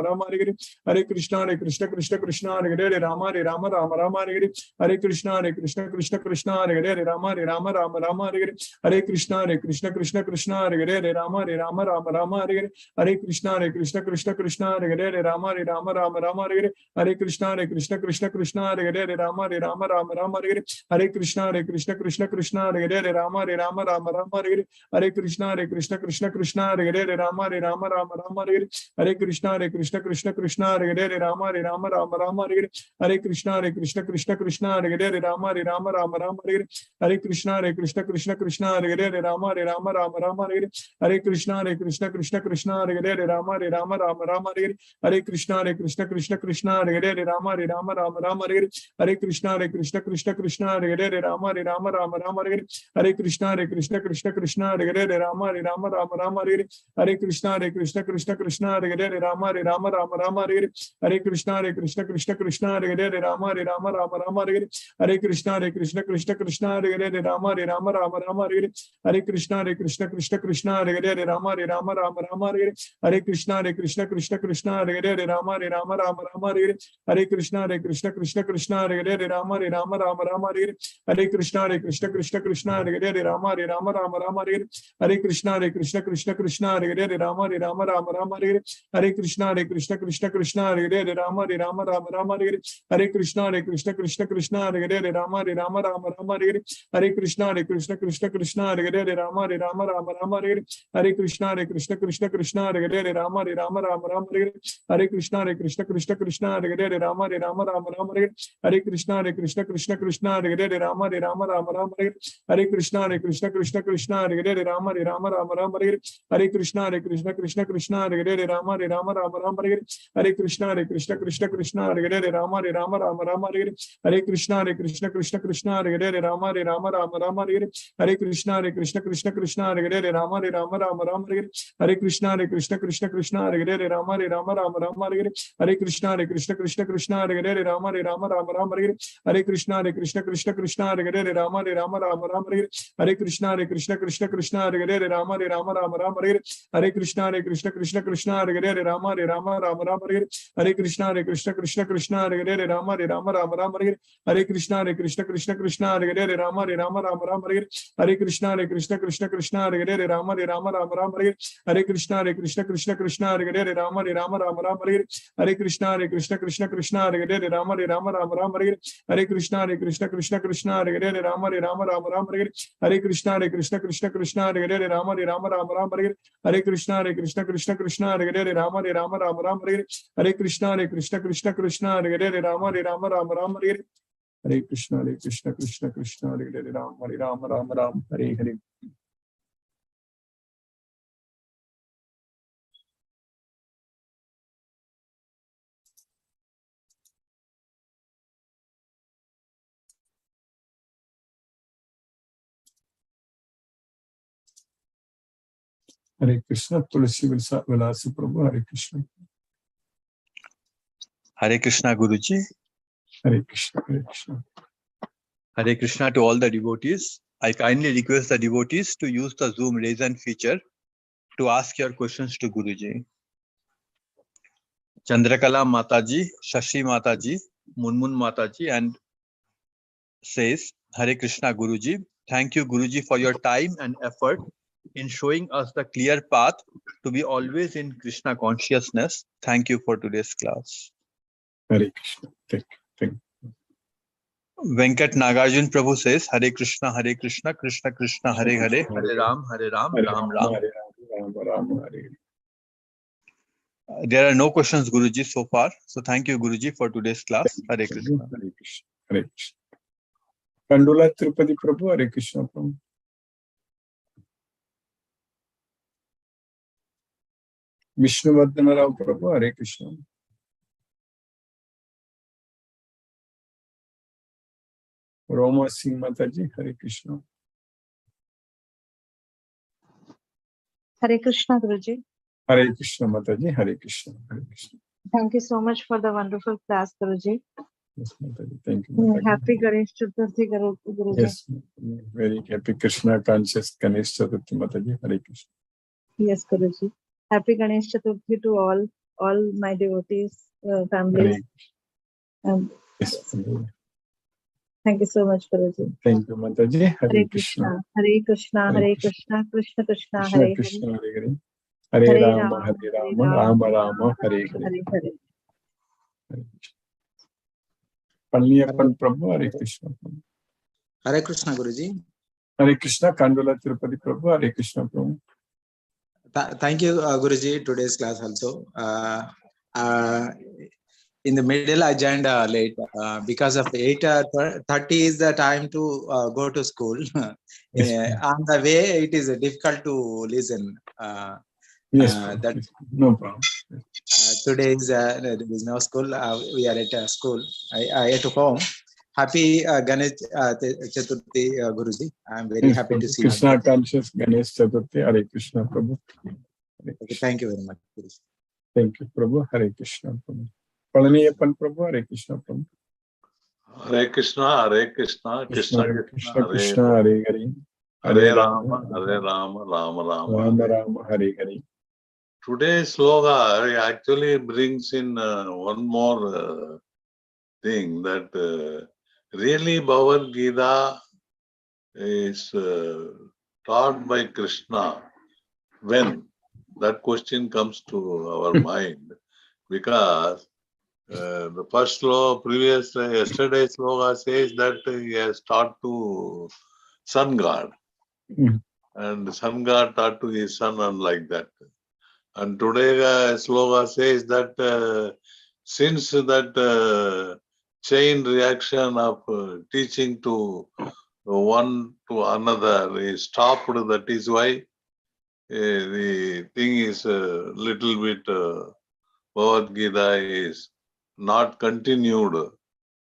Rama Hare Hare Krishna Krishna Krishna Hare Hare Rama Rama Hare Hare Krishna Krishna Krishna Hare Hare Rama Rama Hare Hare Krishna Krishna Krishna Hare Hare Rama Rama Hare Hare Krishna Krishna Krishna Hare Hare Rama Rama Hare Hare Krishna Krishna Krishna Hare Hare Rama Rama Hare Hare Krishna Krishna Krishna Hare Hare Rama Rama Hare Hare Krishna Krishna Krishna Hare Hare Rama Rama Hare Hare Krishna Krishna Krishna Hare Hare Rama Rama Hare Hare Krishna Krishna Krishna Hare Hare Rama Rama Hare Hare Krishna Krishna Krishna Hare Hare Rama Rama Hare Hare Krishna Krishna Krishna Hare Hare Rama Rama Hare Hare Krishna Krishna Krishna Hare Hare Rama Rama Hare Hare Krishna Krishna Krishna Hare Hare Rama Rama Hare Hare Krishna Krishna Krishna Hare Hare Rama Rama Hare Hare Krishna Krishna Krishna Hare Hare Rama Rama Hare Hare Krishna Krishna Krishna Hare Hare Rama Rama Hare Hare Krishna Krishna Krishna Hare Hare Rama Rama Hare Hare Krishna Krishna Krishna Hare Hare Rama Rama Hare Hare Krishna Krishna Krishna Hare Hare Rama Rama Hare Hare Krishna Krishna Krishna Hare Hare Rama Rama Hare Hare Krishna Krishna Krishna Hare Hare Rama Rama Hare Hare Krishna Krishna Krishna Hare Hare Rama Rama Hare Hare Krishna Krishna Krishna Hare Hare Rama Rama Hare Hare Krishna Krishna Krishna Hare Hare Rama Rama Hare Hare Krishna Krishna Krishna Hare Hare Rama Rama Hare Hare Krishna Krishna Krishna Hare Hare Rama Rama Hare Hare Krishna Krishna Krishna Hare Hare Rama Rama Hare Hare Krishna Krishna Krishna Hare Hare Rama Rama Hare Hare Krishna Krishna Krishna Hare Hare Rama Rama Hare Hare Krishna Krishna Krishna Hare Hare Rama Rama Hare Hare Krishna Krishna Krishna Hare Hare Rama Rama Hare Hare Krishna Krishna Krishna Hare Hare Rama Rama Hare Hare Krishna Krishna Krishna Hare Hare Rama Rama Hare Hare Krishna Krishna Krishna Hare Hare Rama Rama Hare Hare Krishna Krishna Krishna Hare Hare Rama Rama Hare Hare Krishna Krishna Krishna Hare Hare Rama Rama Hare Hare Krishna Krishna Krishna Hare Hare Rama Rama Hare Hare Krishna Krishna Krishna Hare Hare Rama Rama Hare Hare Krishna Krishna Krishna Hare Hare Rama Rama Hare Hare Krishna Krishna Krishna Hare Hare Rama Rama Hare Hare Krishna Krishna Krishna Hare Hare Rama Rama Hare Hare Krishna Krishna Krishna Hare Hare Rama Rama Hare Hare Krishna Krishna Krishna Hare Hare Rama Rama Hare Hare Krishna Krishna Krishna Hare Hare Rama Rama Hare Hare Krishna Krishna Krishna Hare Hare Rama Rama Hare Hare Krishna Krishna Krishna Hare Hare Rama Hare Hare. Hare Krishna, Tulsi Vilasa Prabhu, Hare Krishna. Hare Krishna, Guruji. Hare Krishna, Hare Krishna. Hare Krishna to all the devotees. I kindly request the devotees to use the Zoom raise hand feature to ask your questions to Guruji. Chandrakala Mataji, Shashi Mataji, Munmun Mataji, and says, Hare Krishna, Guruji. Thank you, Guruji, for your time and effort in showing us the clear path to be always in Krishna consciousness. Thank you for today's class. Hare Krishna. Thank you. Venkat Nagarjun Prabhu says, Hare Krishna, Krishna Krishna, Hare Hare, Hare Ram, Ram Ram. Hare Ram, Hare Ram, Ram Hare. There are no questions, Guruji, so far. So thank you, Guruji, for today's class. Hare Krishna. Hare Krishna. Hare Krishna. Kandula Tirupati Prabhu, Hare Krishna Prabhu. Vishnuvardhana Rao Prabhu, Hare Krishna. Roma Singh Mataji, Hare Krishna. Hare Krishna, Guruji. Hare Krishna Mataji, Hare Krishna. Hare Krishna. Thank you so much for the wonderful class, Guruji. Yes, Mataji. Thank you, Mataji. Happy Ganesh Chaturthi, Guruji. Yes, very happy Krishna conscious Ganesh Chaturthi, Mataji. Hare Krishna. Yes, Guruji. Happy Ganesh Chaturthi to all my devotees, families. Yes. Thank you so much, Guruji. Thank you, Mataji. Hare Krishna. Hare Krishna, Hare Krishna, Krishna Krishna, Hare Krishna, Hare. Hare Hare. Hare Rama, Hare Rama, Rama Rama, Hare Hare. Hare. Palniyappan Prabhu, Hare Krishna. Hare Krishna, Guruji. Hare Krishna, Kandula Tirupati Prabhu, Hare Krishna Prabhu. Thank you, Guruji, today's class also. In the middle, I joined late because of 8:30 is the time to go to school. Yes, on the way, it is difficult to listen. yes, that no problem. today is there is no school. We are at school. I at home. Happy Ganesh Chaturthi, Guruji. I am very happy to see Krishna you. conscious Ganesh Chaturthi, Hare Krishna Prabhu. Okay, thank you very much, Guruji. Thank you, Prabhu. Hare Krishna Prabhu. Palniyappan Prabhu, Hare Krishna Prabhu. Hare Krishna, Hare Krishna, Krishna Krishna, Krishna, Krishna, Hare Hare Hare. Hare Rama, Hare Rama, Rama Rama. Rama Rama, Hare Hare. Today's sloga actually brings in one more thing that really Bhagavad Gita is taught by Krishna. When? That question comes to our mind because the first sloga, yesterday's sloga says that he has taught to sun god. And sun god taught to his son and like that. And today sloga says that since that chain reaction of teaching to one to another is stopped, that is why the thing is a little bit Bhagavad Gita is not continued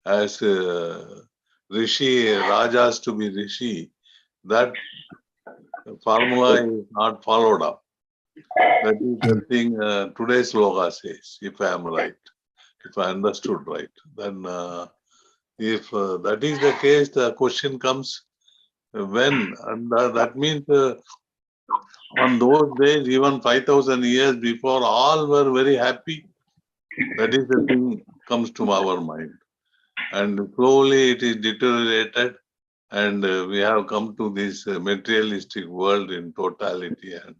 as Rishi, Rajas to be Rishi. That formula is not followed up. That is the thing today's sloga says, if I am right, if I understood right. Then if that is the case, the question comes when, and that means on those days, even 5,000 years before, all were very happy. That is the thing comes to our mind. And slowly it is deteriorated, and we have come to this materialistic world in totality, and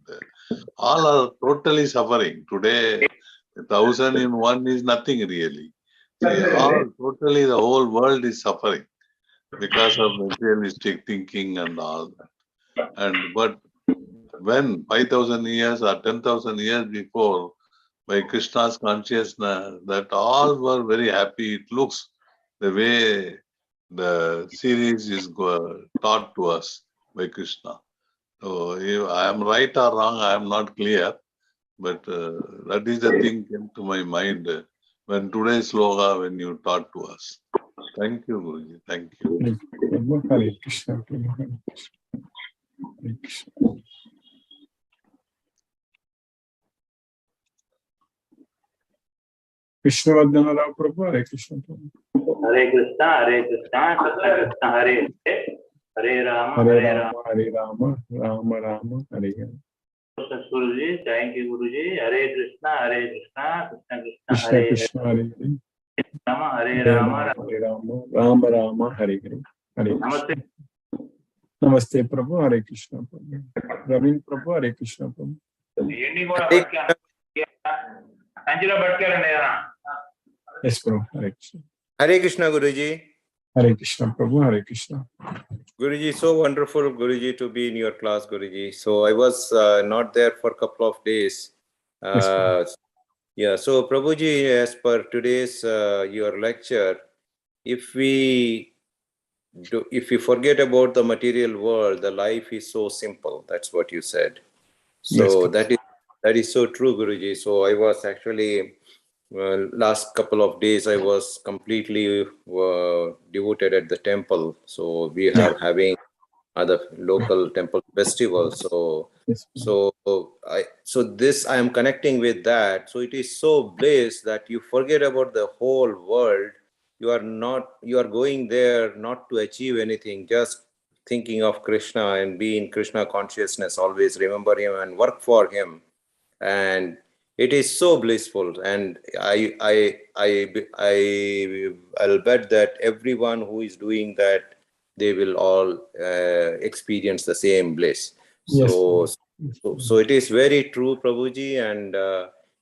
all are totally suffering. Today, 1,001 is nothing really. See, all totally the whole world is suffering because of materialistic thinking and all that. And but when 5,000 years or 10,000 years before, by Krishna's consciousness, that all were very happy. It looks the way the series is taught to us by Krishna. So if I am right or wrong, I am not clear. But that is the thing came to my mind when today's sloga, when you taught to us. Thank you, Guruji. Thank you. Hare Krishna, Hare Krishna. Vishnuvardhana Rao Prabhu, Hare Krishna Prabhu. Hare Krishna, Krishna Krishna, Hare Hare. Hare Rama, Hare Rama, Rama Rama, Hare Hare. Guruji, thank you, Guruji. Hare Krishna, Krishna Krishna Krishna, Hare Krishna, Hare Hare. Rama, Hare Hare Rama. Rama, Rama Rama, Hare Hare. Hare Namaste. Namaste Prabhu, Hare Krishna Prabhu. Ravin Prabhu, Hare Krishna Prabhu. Yes, Prabhu, Hare Krishna. Hare Krishna, Guruji. Hare Krishna Prabhu, Hare Krishna. Guruji, so wonderful, Guruji, to be in your class, Guruji. So I was not there for a couple of days. Yes, Yeah, so Prabhuji, as per today's your lecture, if we forget about the material world, the life is so simple. That's what you said. So Yes, that is so true, Guruji. So I was actually last couple of days I was completely devoted at the temple. So we are having other local temple festivals. So this I am connecting with that. So it is so blessed that you forget about the whole world. You are going there not to achieve anything, just thinking of Krishna and be in Krishna consciousness, always remember him and work for him. And it is so blissful. And I'll bet that everyone who is doing that, they will all experience the same bliss. So it is very true, Prabhuji, and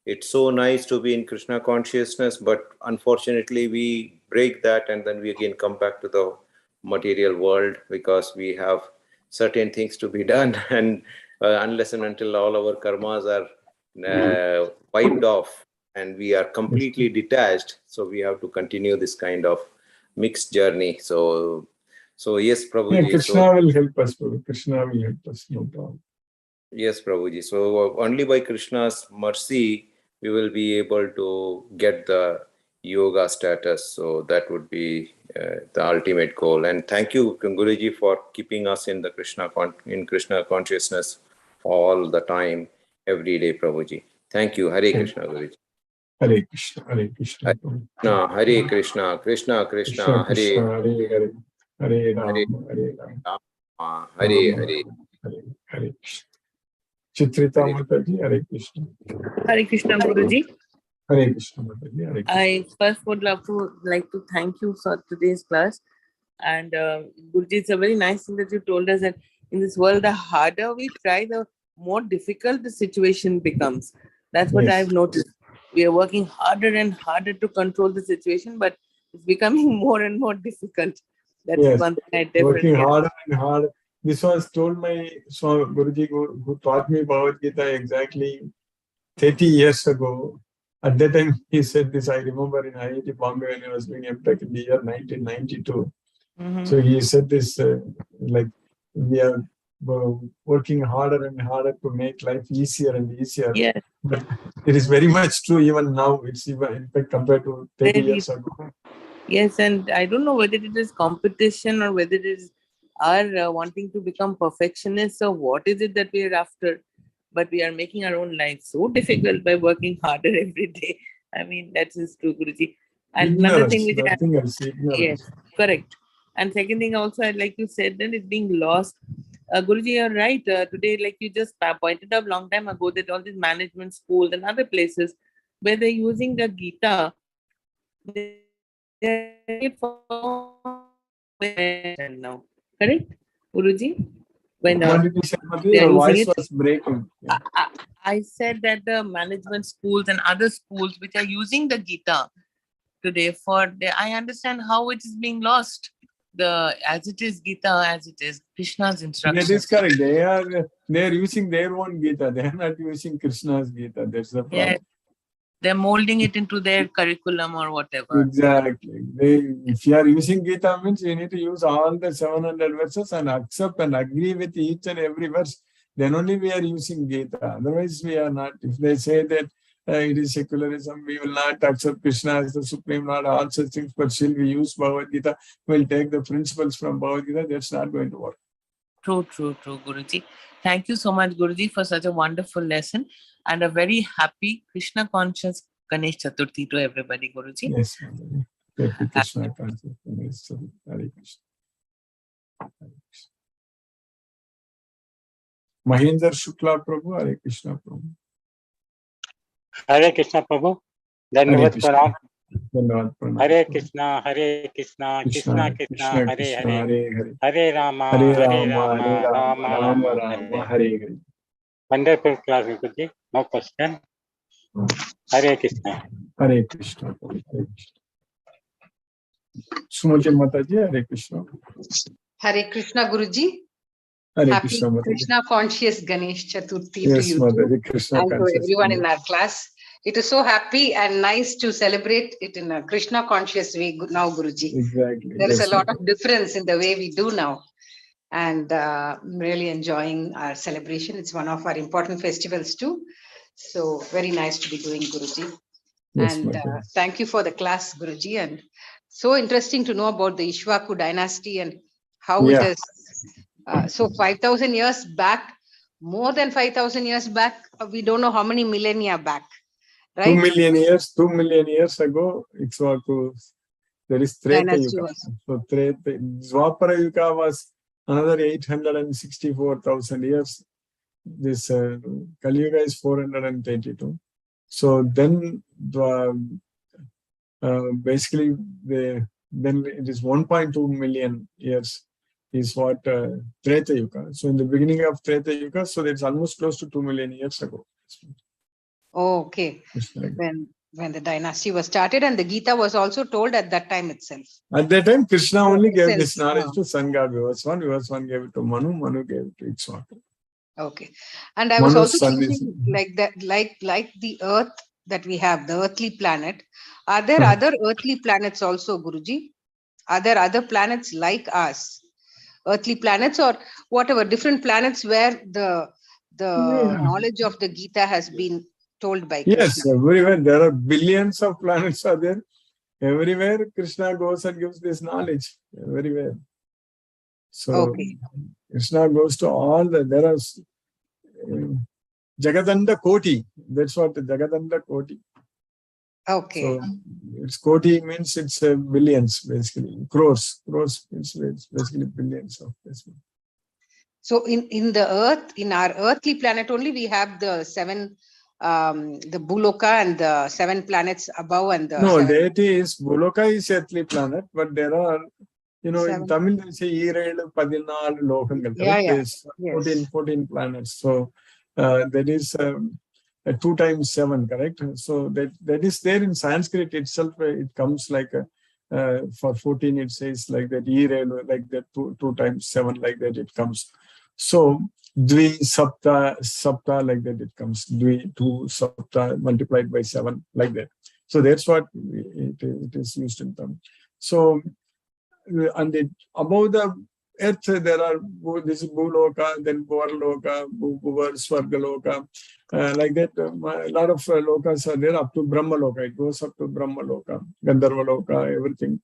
it's so nice to be in Krishna consciousness, but unfortunately we break that and then we again come back to the material world because we have certain things to be done, and unless and until all our karmas are wiped off and we are completely detached, so we have to continue this kind of mixed journey. So yes, Prabhuji. Krishna will help us, Prabhu. Krishna will help us, no problem. Yes, Prabhuji. So only by Krishna's mercy we will be able to get the yoga status. So that would be the ultimate goal. And thank you, Guruji, for keeping us in the Krishna consciousness all the time, every day, Prabhuji. Thank you. Hare Krishna, Guruji. Hare Krishna, Hare Krishna. Hare Krishna, Krishna Krishna, Krishna, Hare Hare Hare Ram, Hare Ram. Hare Hare. Hare Krishna. Chitrita Mataji, Hare Krishna. Hare Krishna, Guruji. Hare Krishna Mataji, Hare Krishna. I first would like to thank you for today's class. And Guruji, it's a very nice thing that you told us that in this world, the harder we try, the more difficult the situation becomes. That's what I've noticed. We are working harder and harder to control the situation, but it's becoming more and more difficult. That's one thing I definitely working harder and harder. This was told my Guruji, who taught me Bhagavad Gita exactly 30 years ago. At that time, he said this. I remember in IIT Bombay when I was doing MTech in the year 1992. So he said this, like we are working harder and harder to make life easier and easier. Yes. But it is very much true even now. It's even, in fact, compared to 30 years ago. Yes, and I don't know whether it is competition or whether it is our wanting to become perfectionists or what is it that we are after. But we are making our own life so difficult by working harder every day. I mean, that is true, Guruji. And another thing which yes, correct. And second thing also, like you said, then it's being lost. Guruji, you're right. Today, like you just pointed out long time ago, that all these management schools and other places where they're using the Gita, now. Correct, Guruji? When what did you say, your voice was breaking. Yeah. I said that the management schools and other schools which are using the Gita today I understand how it is being lost. As it is Gita, as it is Krishna's instructions. That is correct. They are using their own Gita. They are not using Krishna's Gita. That's the problem. Yeah. They're molding it into their curriculum or whatever. Exactly. If you are using Gita, means you need to use all the 700 verses and accept and agree with each and every verse. Then only we are using Gita. Otherwise, we are not. If they say that it is secularism, we will not accept Krishna as the Supreme Lord, all such things, but still we use Bhagavad Gita, we'll take the principles from Bhagavad Gita, that's not going to work. True, Guruji. Thank you so much, Guruji, for such a wonderful lesson and a very happy Krishna conscious Ganesh Chaturthi to everybody, Guruji. Yes, happy Krishna conscious Ganesh Chaturthi. Hare Krishna. Mahendra Shukla Prabhu, Hare Krishna Prabhu. Hare Krishna Prabhu. Dhanyavad Pranam. Hare Krishna, Krishna Krishna, Hare Hare, Hare Rama, Rama Rama, Hare Hare. Wonderful class, Guruji. No question. Hare Krishna. Hare Krishna. Sumati Mataji, Hare Krishna. Hare Krishna, Guruji. Hare Happy Krishna, Krishna conscious Ganesh Chaturthi yes, to you Mataji, Krishna and to everyone in our class. It is so happy and nice to celebrate it in a Krishna conscious way now, Guruji. Exactly. There is a Yes, lot ma'am. of difference in the way we do now. And I'm really enjoying our celebration. It's one of our important festivals too. So very nice to be doing, Guruji. Yes, And ma'am. thank you for the class, Guruji. And so interesting to know about the Ishwaku dynasty and how it is. So 5,000 years back, more than 5,000 years back, we don't know how many millennia back, right? 2 million years ago, Ikshvaku, there is Treta Dynasty Yuga. was. So Dwapara Yuga was another 864,000 years. This Kali Yuga is 432. So then basically then it is 1.2 million years is what Treta Yuga. So in the beginning of Treta Yuga, so it's almost close to 2 million years ago. Oh, okay. When the dynasty was started, and the Gita was also told at that time itself. At that time, Krishna only gave this knowledge to son god Vivaswan gave it to Manu gave it to Ikshvaku. Okay. And I was also thinking like that, like the earth that we have, the earthly planet, are there other earthly planets also, Guruji? Are there other planets like us? Earthly planets or whatever, different planets where the knowledge of the Gita has been told by Krishna. Yes, everywhere. There are billions of planets are there. Everywhere Krishna goes and gives this knowledge. Everywhere. So Krishna goes to all there are Jagadanda Koti. That's what the Jagadanda Koti. Okay. So it's Koti means it's billions basically. Crores. Crores means it's basically billions of basically. So in the earth, in our earthly planet only, we have the seven the Bhuloka and the 7 planets above and the no, that is Bhuloka is earthly planet, but there are, you know, 7. in Tamil they say 14 lokangal. There's 14 planets. So that is 2 times 7, correct? So that is there in Sanskrit itself. It comes like for 14 it says like that like that 2 times 7 like that it comes. So Dvi Sapta like that it comes. Dvi 2 Sapta multiplied by 7 like that. So that's what it is used in Tamil. So and above the earth there are this Bhuloka, then Bhuvarloka, Bhuvar, Swargaloka, like that. A lot of lokas are there up to Brahmaloka. It goes up to Brahmaloka, Gandharvaloka, everything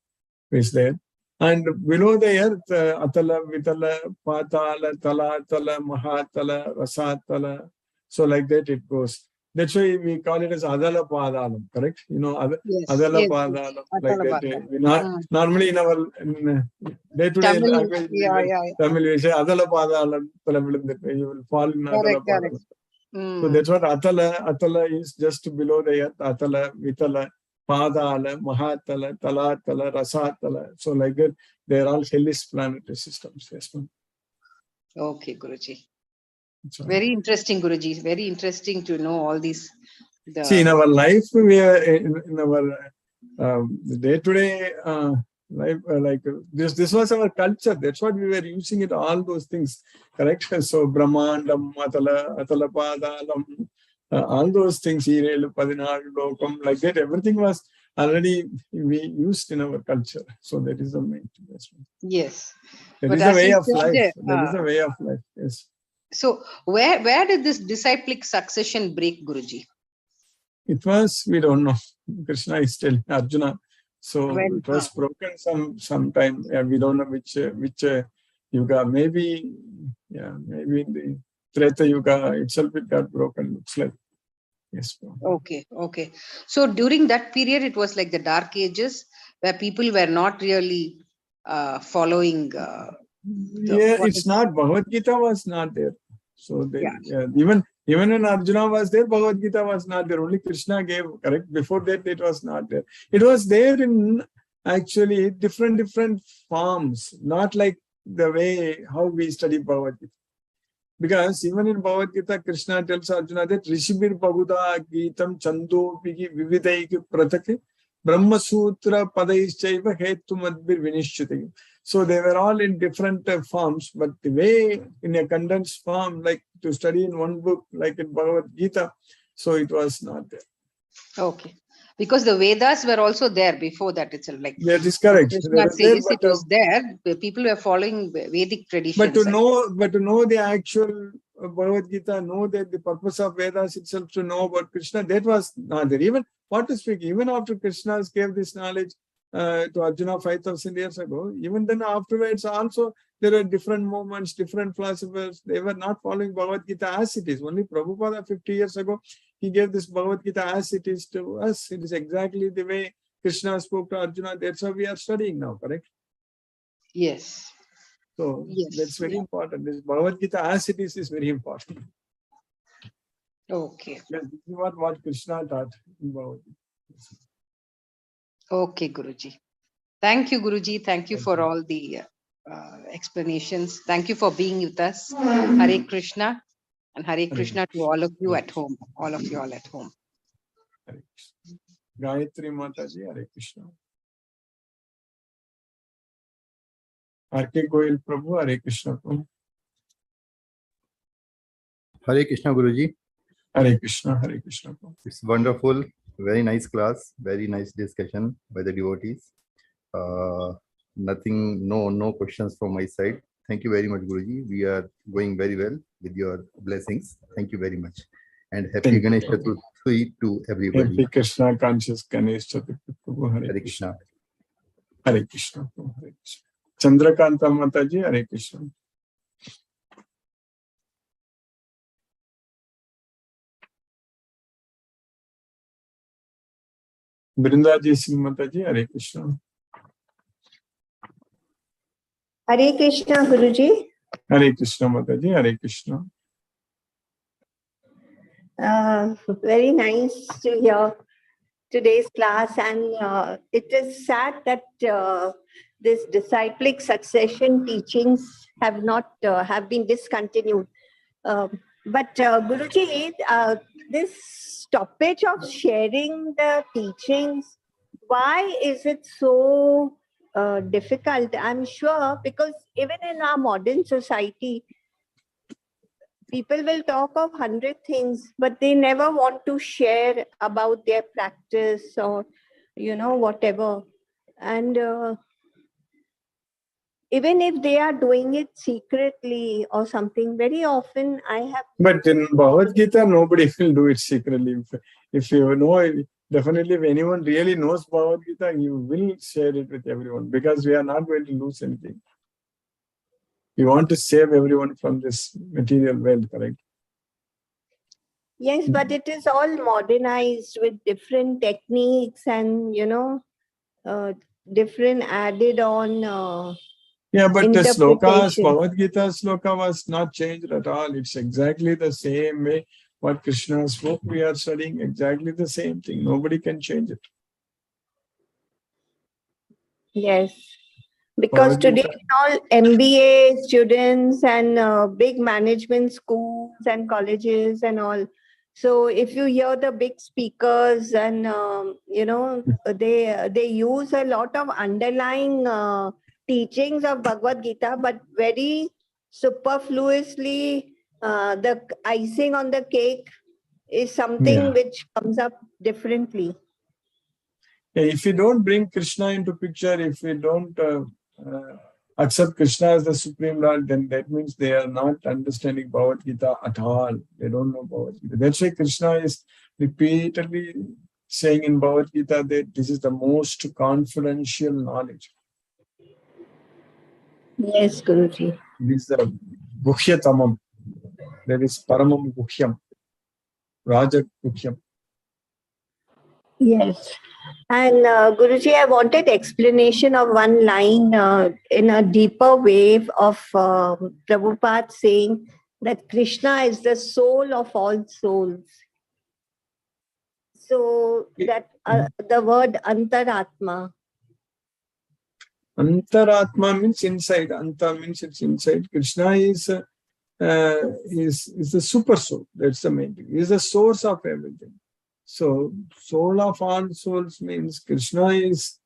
is there. And below the earth, Atala, Vitala, Patala, Tala, Mahatala, Rasatala. So like that it goes. That's why we call it as Adala Padalam, correct? You know, Adala Padalam, like that. Normally in our day-to-day language, Tamil, we say Adala Padalam, you will fall in Adala Padalam. So that's what Atala is just below the earth, Atala, Vitala, Padala, Mahatala, Talatala, Rasatala. So like that, they are all hellish planetary systems. Yes, ma'am. Okay, Guruji. Very interesting, Guruji. Very interesting to know all these. See, in our life, we are in our day-to-day life, like this was our culture. That's what we were using it. All those things, correct? So Brahmandam, Atala Padalam, all those things, Irelu, Padinalu, Lokam, like that. Everything was already we used in our culture. So that is the main thing. Yes. That is a way of life. That is a way of life. Yes. So where did this disciplic succession break, Guruji? It was, we don't know. Krishna is telling Arjuna. So it was broken sometime. Yeah, we don't know which yuga. Maybe in the Treta Yuga itself it got broken. Looks like. Yes. Okay. So during that period, it was like the dark ages where people were not really following. It's not. Bhagavad Gita was not there. So even when Arjuna was there, Bhagavad Gita was not there. Only Krishna gave, correct? Before that, it was not there. It was there in actually different forms, not like the way how we study Bhagavad Gita. Because even in Bhagavad Gita, Krishna tells Arjuna that Rishibir Bhaguda Gitam Chando Pigi Vividaiki Pratake Brahma Sutra Padaischaiva Hetu Madbir Vinishchati. So they were all in different forms, but the way in a condensed form, like to study in one book, like in Bhagavad Gita, so it was not there. Okay. Because the Vedas were also there before that itself. Like that is correct. Krishna says it was there. People were following Vedic traditions. But to know the actual Bhagavad Gita, know that the purpose of Vedas itself, to know about Krishna, that was not there. Even what to speak, even after Krishna gave this knowledge to Arjuna 5,000 years ago, even then afterwards also there are different movements, different philosophers. They were not following Bhagavad Gita as it is. Only Prabhupada 50 years ago, he gave this Bhagavad Gita as it is to us. It is exactly the way Krishna spoke to Arjuna. That's how we are studying now, correct? Yes. So that's very important. This Bhagavad Gita as it is very important. Okay. Yes, this is what Krishna taught in Bhagavad Gita. Okay, Guruji. Thank you, Guruji. Thank you for all the explanations. Thank you for being with us. Hare Krishna and Hare Krishna to all of you at home. All of you all at home. Hare Krishna. Gayatri Mataji, Hare Krishna. R.K. Goyal Prabhu, Hare Krishna Prabhu. Hare Krishna Guruji. Hare Krishna Prabhu. It's wonderful, very nice class, very nice discussion by the devotees. Nothing, no questions from my side. Thank you very much, Guruji. We are going very well with your blessings. Thank you very much. And happy Ganesh Chaturthi to everybody. Happy Krishna conscious Ganesh Chaturthi Prabhu. Hare Krishna. Hare Krishna Prabhu. Hare Krishna. Chandrakanta Mataji, Hare Krishna. Brindaji Singh Mataji, Hare Krishna. Hare Krishna, Guruji. Hare Krishna Mataji, Hare Krishna. Very nice to hear today's class, and it is sad that this disciplic succession teachings have not have been discontinued. But Guruji, this stoppage of sharing the teachings, why is it so difficult? I'm sure because even in our modern society, people will talk of 100 things, but they never want to share about their practice or, whatever. And even if they are doing it secretly or something, very often I have... But in Bhagavad Gita, nobody will do it secretly. If you know, definitely if anyone really knows Bhagavad Gita, you will share it with everyone because we are not going to lose anything. We want to save everyone from this material wealth, correct? Yes, but it is all modernized with different techniques and, different added on yeah, but the slokas, Bhagavad Gita sloka was not changed at all. It's exactly the same way what Krishna spoke. We are studying exactly the same thing. Nobody can change it. Yes. Because today all MBA students and big management schools and colleges and all. So if you hear the big speakers and, they use a lot of underlying teachings of Bhagavad Gita, but very superfluously, the icing on the cake is something which comes up differently. If you don't bring Krishna into picture, if you don't accept Krishna as the Supreme Lord, then that means they are not understanding Bhagavad Gita at all. They don't know Bhagavad Gita. That's why Krishna is repeatedly saying in Bhagavad Gita that this is the most confidential knowledge. Yes, Guruji. This is the Guhyatamam. That is Paramam Guhyam. Raja Guhyam. Yes. And Guruji, I wanted explanation of one line in a deeper wave of Prabhupada saying that Krishna is the soul of all souls. So that the word Antaratma. Antaratma means inside. Anta means it's inside. Krishna is the super soul. That's the main thing. He is the source of everything. So, soul of all souls means Krishna is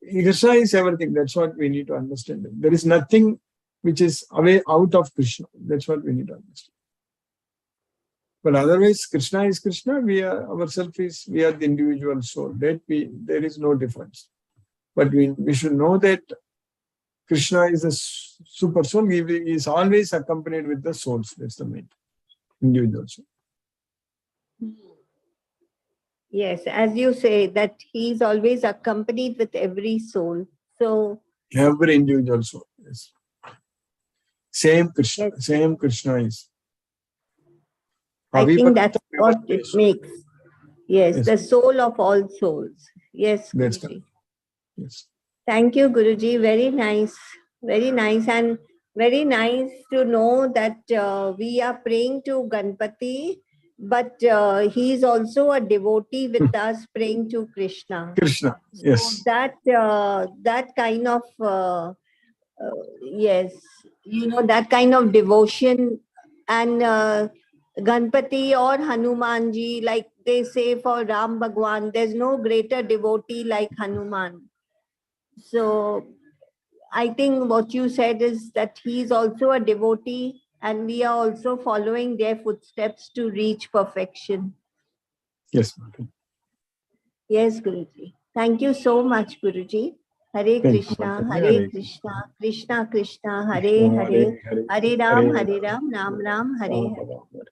everything. That's what we need to understand. There is nothing which is away out of Krishna. That's what we need to understand. But otherwise, Krishna is Krishna. We are the individual soul. There is no difference. But we should know that Krishna is a super soul. He is always accompanied with the souls. That's the main individual soul. Yes, as you say, that he's always accompanied with every soul. So every individual soul. Yes. Same Krishna. Yes. Same Krishna is. I think that's what it makes. Yes, the soul of all souls. Yes, Guruji. Yes. Thank you, Guruji. Very nice. Very nice. And very nice to know that we are praying to Ganpati, but he is also a devotee with us praying to Krishna. Krishna, yes. So that kind of, yes, that kind of devotion and Ganpati or Hanumanji, like they say for Ram Bhagwan, there's no greater devotee like Hanuman. So I think what you said is that he is also a devotee and we are also following their footsteps to reach perfection. Yes. Yes, Guruji. Thank you so much, Guruji. Hare Krishna, Hare Krishna, Krishna Krishna, Hare Hare, Hare Ram, Ram Ram, Hare Hare.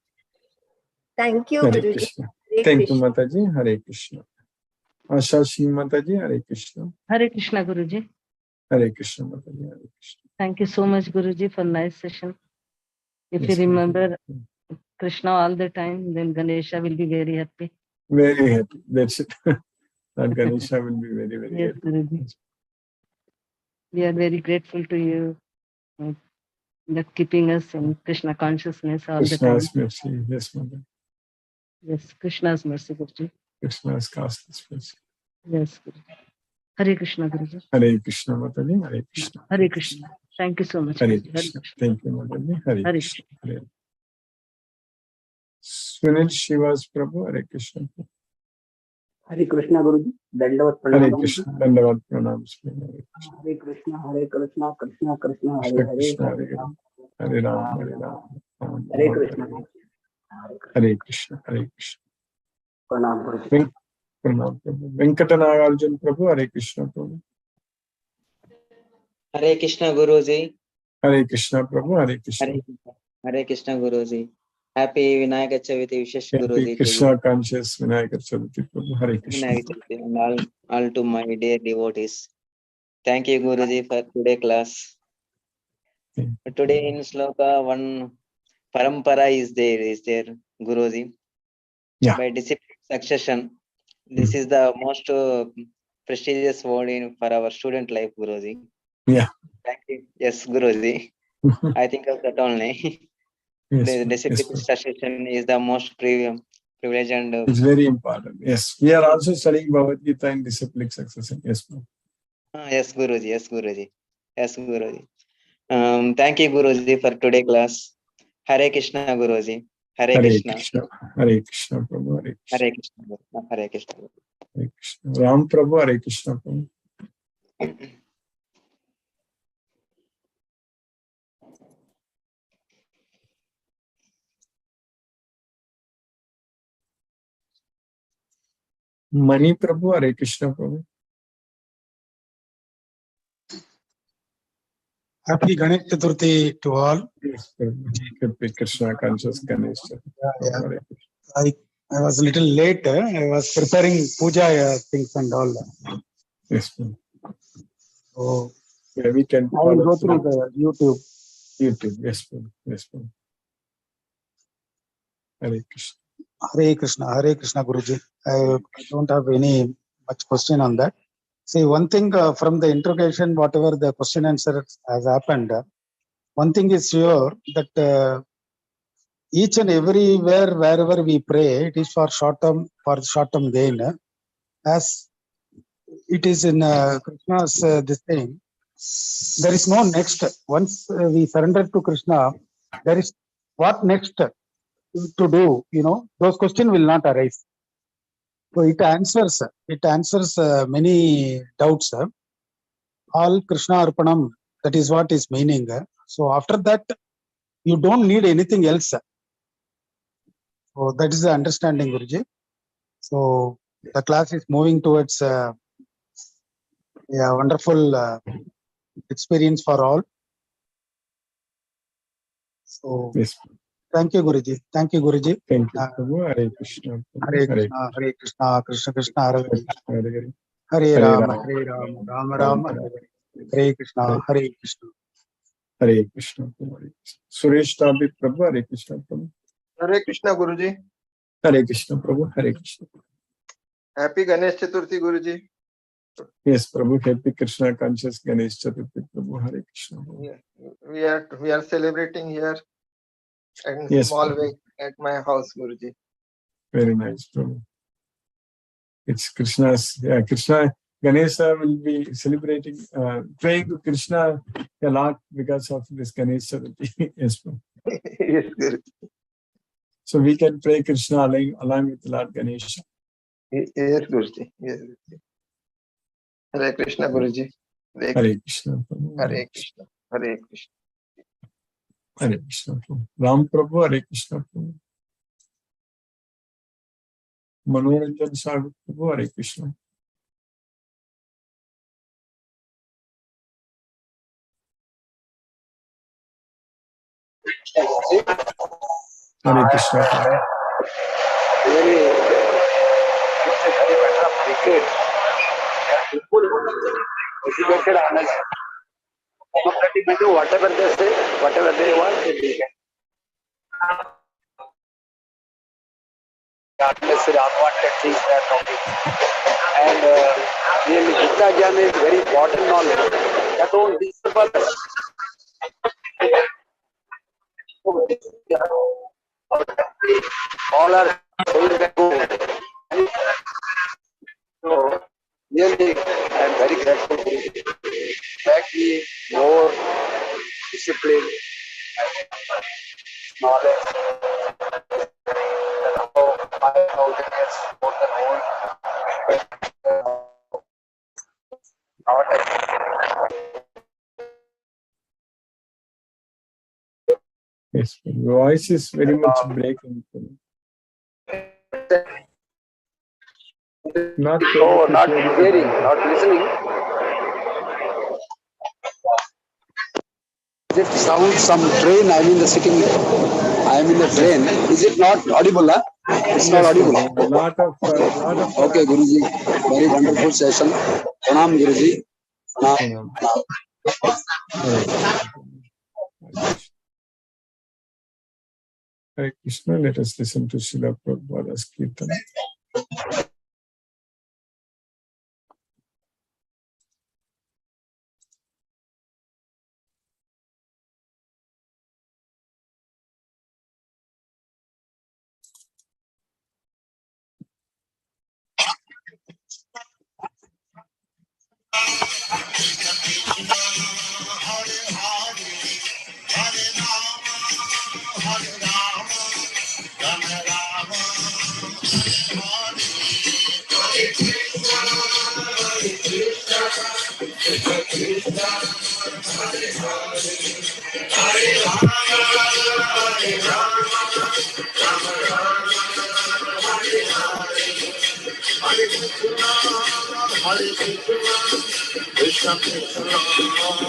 Thank you, Guruji. Thank you, Mataji. Hare Krishna. Ashashi Mataji, Hare Krishna. Hare Krishna, Guruji. Hare Krishna, Mataji. Hare Krishna. Thank you so much, Guruji, for nice session. If you remember Krishna all the time, then Ganesha will be very happy. Very happy. That's it. And Ganesha will be very, very happy. Guruji. We are very grateful to you that keeping us in Krishna consciousness all the time. Krishna's mercy. Yes, Mother. Yes, Krishna's mercy, Guruji. Krishna's castless mercy. Yes, Guruji. Hare Krishna, Guruji. Hare Krishna, Mataji. Hare Krishna. Hare Krishna. Thank you so much. Hare Krishna. Thank you, Mataji. Hare Krishna. Hare. Sunil Shivas Prabhu, Hare Krishna. Hare Krishna, Guruji. Dandavat pranam. Hare Krishna. Dandavat pranam. Hare Krishna, Hare Krishna, Krishna Krishna, Hare Hare. Hare Ram, Hare Ram. Hare Krishna. Hare Krishna. Hare Krishna. Pranam, Guruji. Pranam, Prabhu. Venkatanagarjan Prabhu, Hare Krishna, Prabhu. Hare Krishna, Guruji. Hare Krishna, Prabhu. Hare Krishna. Hare Krishna, Guruji. Happy Vinayaka Chaviti, Vishesh Guruji. Happy Krishna conscious Vinayaka Chaviti, Prabhu. Hare Krishna. And all to my dear devotees. Thank you, Guruji, for today class. Today in Sloka, one parampara is there, Guruji. Yeah. By discipline succession. This is the most prestigious word for our student life, Guruji. Yeah. Thank you. Yes, Guruji. I think of that only. Yes, the discipline succession is the most privilege and it's very important. Yes, we are also studying Bhagavad Gita in disciplic succession. Yes, ma'am. Yes, Guruji. Yes, Guruji. Yes, Guruji. Thank you, Guruji, for today class. Hare Krishna, Guruji. Hare Krishna. Hare Krishna, Prabhu. Hare Krishna. Hare Krishna. Hare Krishna. Hare Krishna. Ram Prabhu, Hare Krishna, Prabhu. Mani Prabhu, Hare Krishna, Prabhu. Happy Ganesh Chaturthi to all. Yes, Happy Krishna conscious Ganesh Chaturthi. I was a little late. I was preparing puja things and all. Yes, ma'am. So yeah, we can. I will go through the YouTube. Yes, ma'am. Yes, ma'am. Hare Krishna. Hare Krishna. Hare Krishna, Guruji. I don't have any much question on that. See, one thing from the interrogation, whatever the question answer has happened, one thing is sure that each and everywhere, wherever we pray, it is for short-term gain. As it is in Krishna's this thing, there is no next. Once we surrender to Krishna, there is what next to do. Those questions will not arise. So it answers many doubts. All Krishna Arpanam, that is what is meaning. So after that, you don't need anything else. So that is the understanding, Guruji. So the class is moving towards a wonderful experience for all. So Yes. thank you, Guruji. Thank you, Guruji. Thank you, Prabhu. Hare Krishna. Hare Krishna, Hare Krishna, Krishna Krishna, Hare Hare. Hare Hare Rama, Hare Rama, Rama Rama, Hare Hare. Hare Krishna, Hare Krishna. Hare Krishna. Suresh Tabi Prabhu. Hare Krishna Prabhu. Hare Krishna, Guruji. Hare Krishna Prabhu. Hare Krishna. Happy Ganesh Chaturthi, Guruji. Yes, Prabhu. Happy Krishna conscious Ganesh Chaturthi Prabhu. Hare Krishna. Yeah, we are celebrating here in Yes, small Prabhu. way at my house, Guruji. Very nice, Prabhu. It's Krishna's, yeah, Krishna, Ganesha will be celebrating, praying to Krishna a lot because of this Ganesh Chaturthi. Yes, Prabhu. Yes, Guruji. So we can pray Krishna along with Lord Ganesha. Yes, Guruji. Yes, Guruji. Hare Krishna, Guruji. Hare Krishna. Prabhu. Hare Krishna. Hare Krishna. Hare Krishna. Prabhu. Ram Prabhu. Hare Krishna. Prabhu. Manoranjan Sagar Prabhu. Hare Krishna. Hare Krishna. Prabhu. Educated, honest, democratic, we do whatever they say, whatever they want, they do. Unnecessary, unwanted things they are talking. And really, Gita Jnana is very important knowledge. That won't disturb us. All are saying that go. So, really, I am very grateful to you. Make me more disciplined and knowledge. That how 5,000 years more than old. Yes, your voice is very much breaking. Not Oh, not hearing, not listening. Is it sound some train? I'm in the sitting. I am in the train. Is it not audible? Huh? It's not audible. Lot of. Okay, Guruji. Very wonderful session. Pranam, Guruji. Pranam. Hare Krishna. Let us listen to Srila Prabhupada's Kirtan. Krishna Krishna,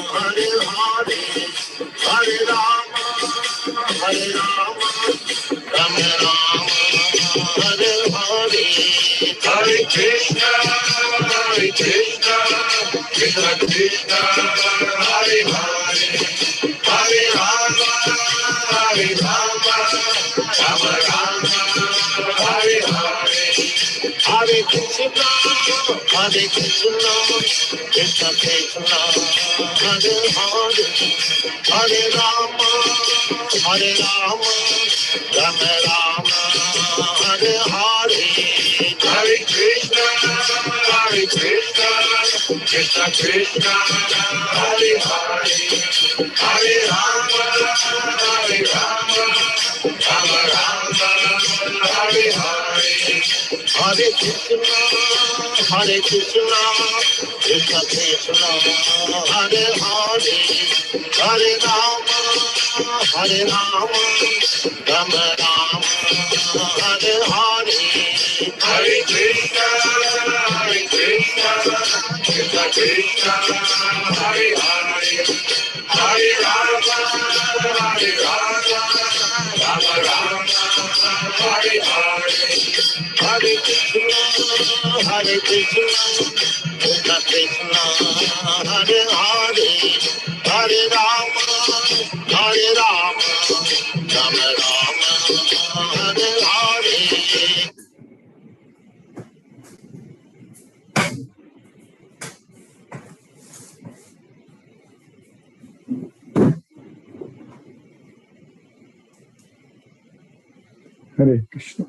Hare Hare, Hare Rama, Hare Rama, Rama Rama, Hare Hare, Hare Krishna, Krishna Krishna, Hare Hare, Hare Rama, Hare Rama, Rama Rama, Hare Hare. Hare Krishna, Krishna Krishna, Hare Hare, Hare Rama, Rama Rama, Hare Hare. Hare Krishna, Krishna Krishna, Hare Hare, Hare Rama, Rama Rama, Hare Hare. Hare Krishna, Krishna Krishna, Hare Hare, Hare Rama, Hare Rama, Rama Rama, Hare Hare, Hare Krishna, Krishna Krishna, Hare Hare, Hare Rama, Rama Rama, Hare Hare, Hare Krishna, Krishna Krishna, Hare Hare, Hare Rama, Rama Rama, Hare Hare. Hare Krishna.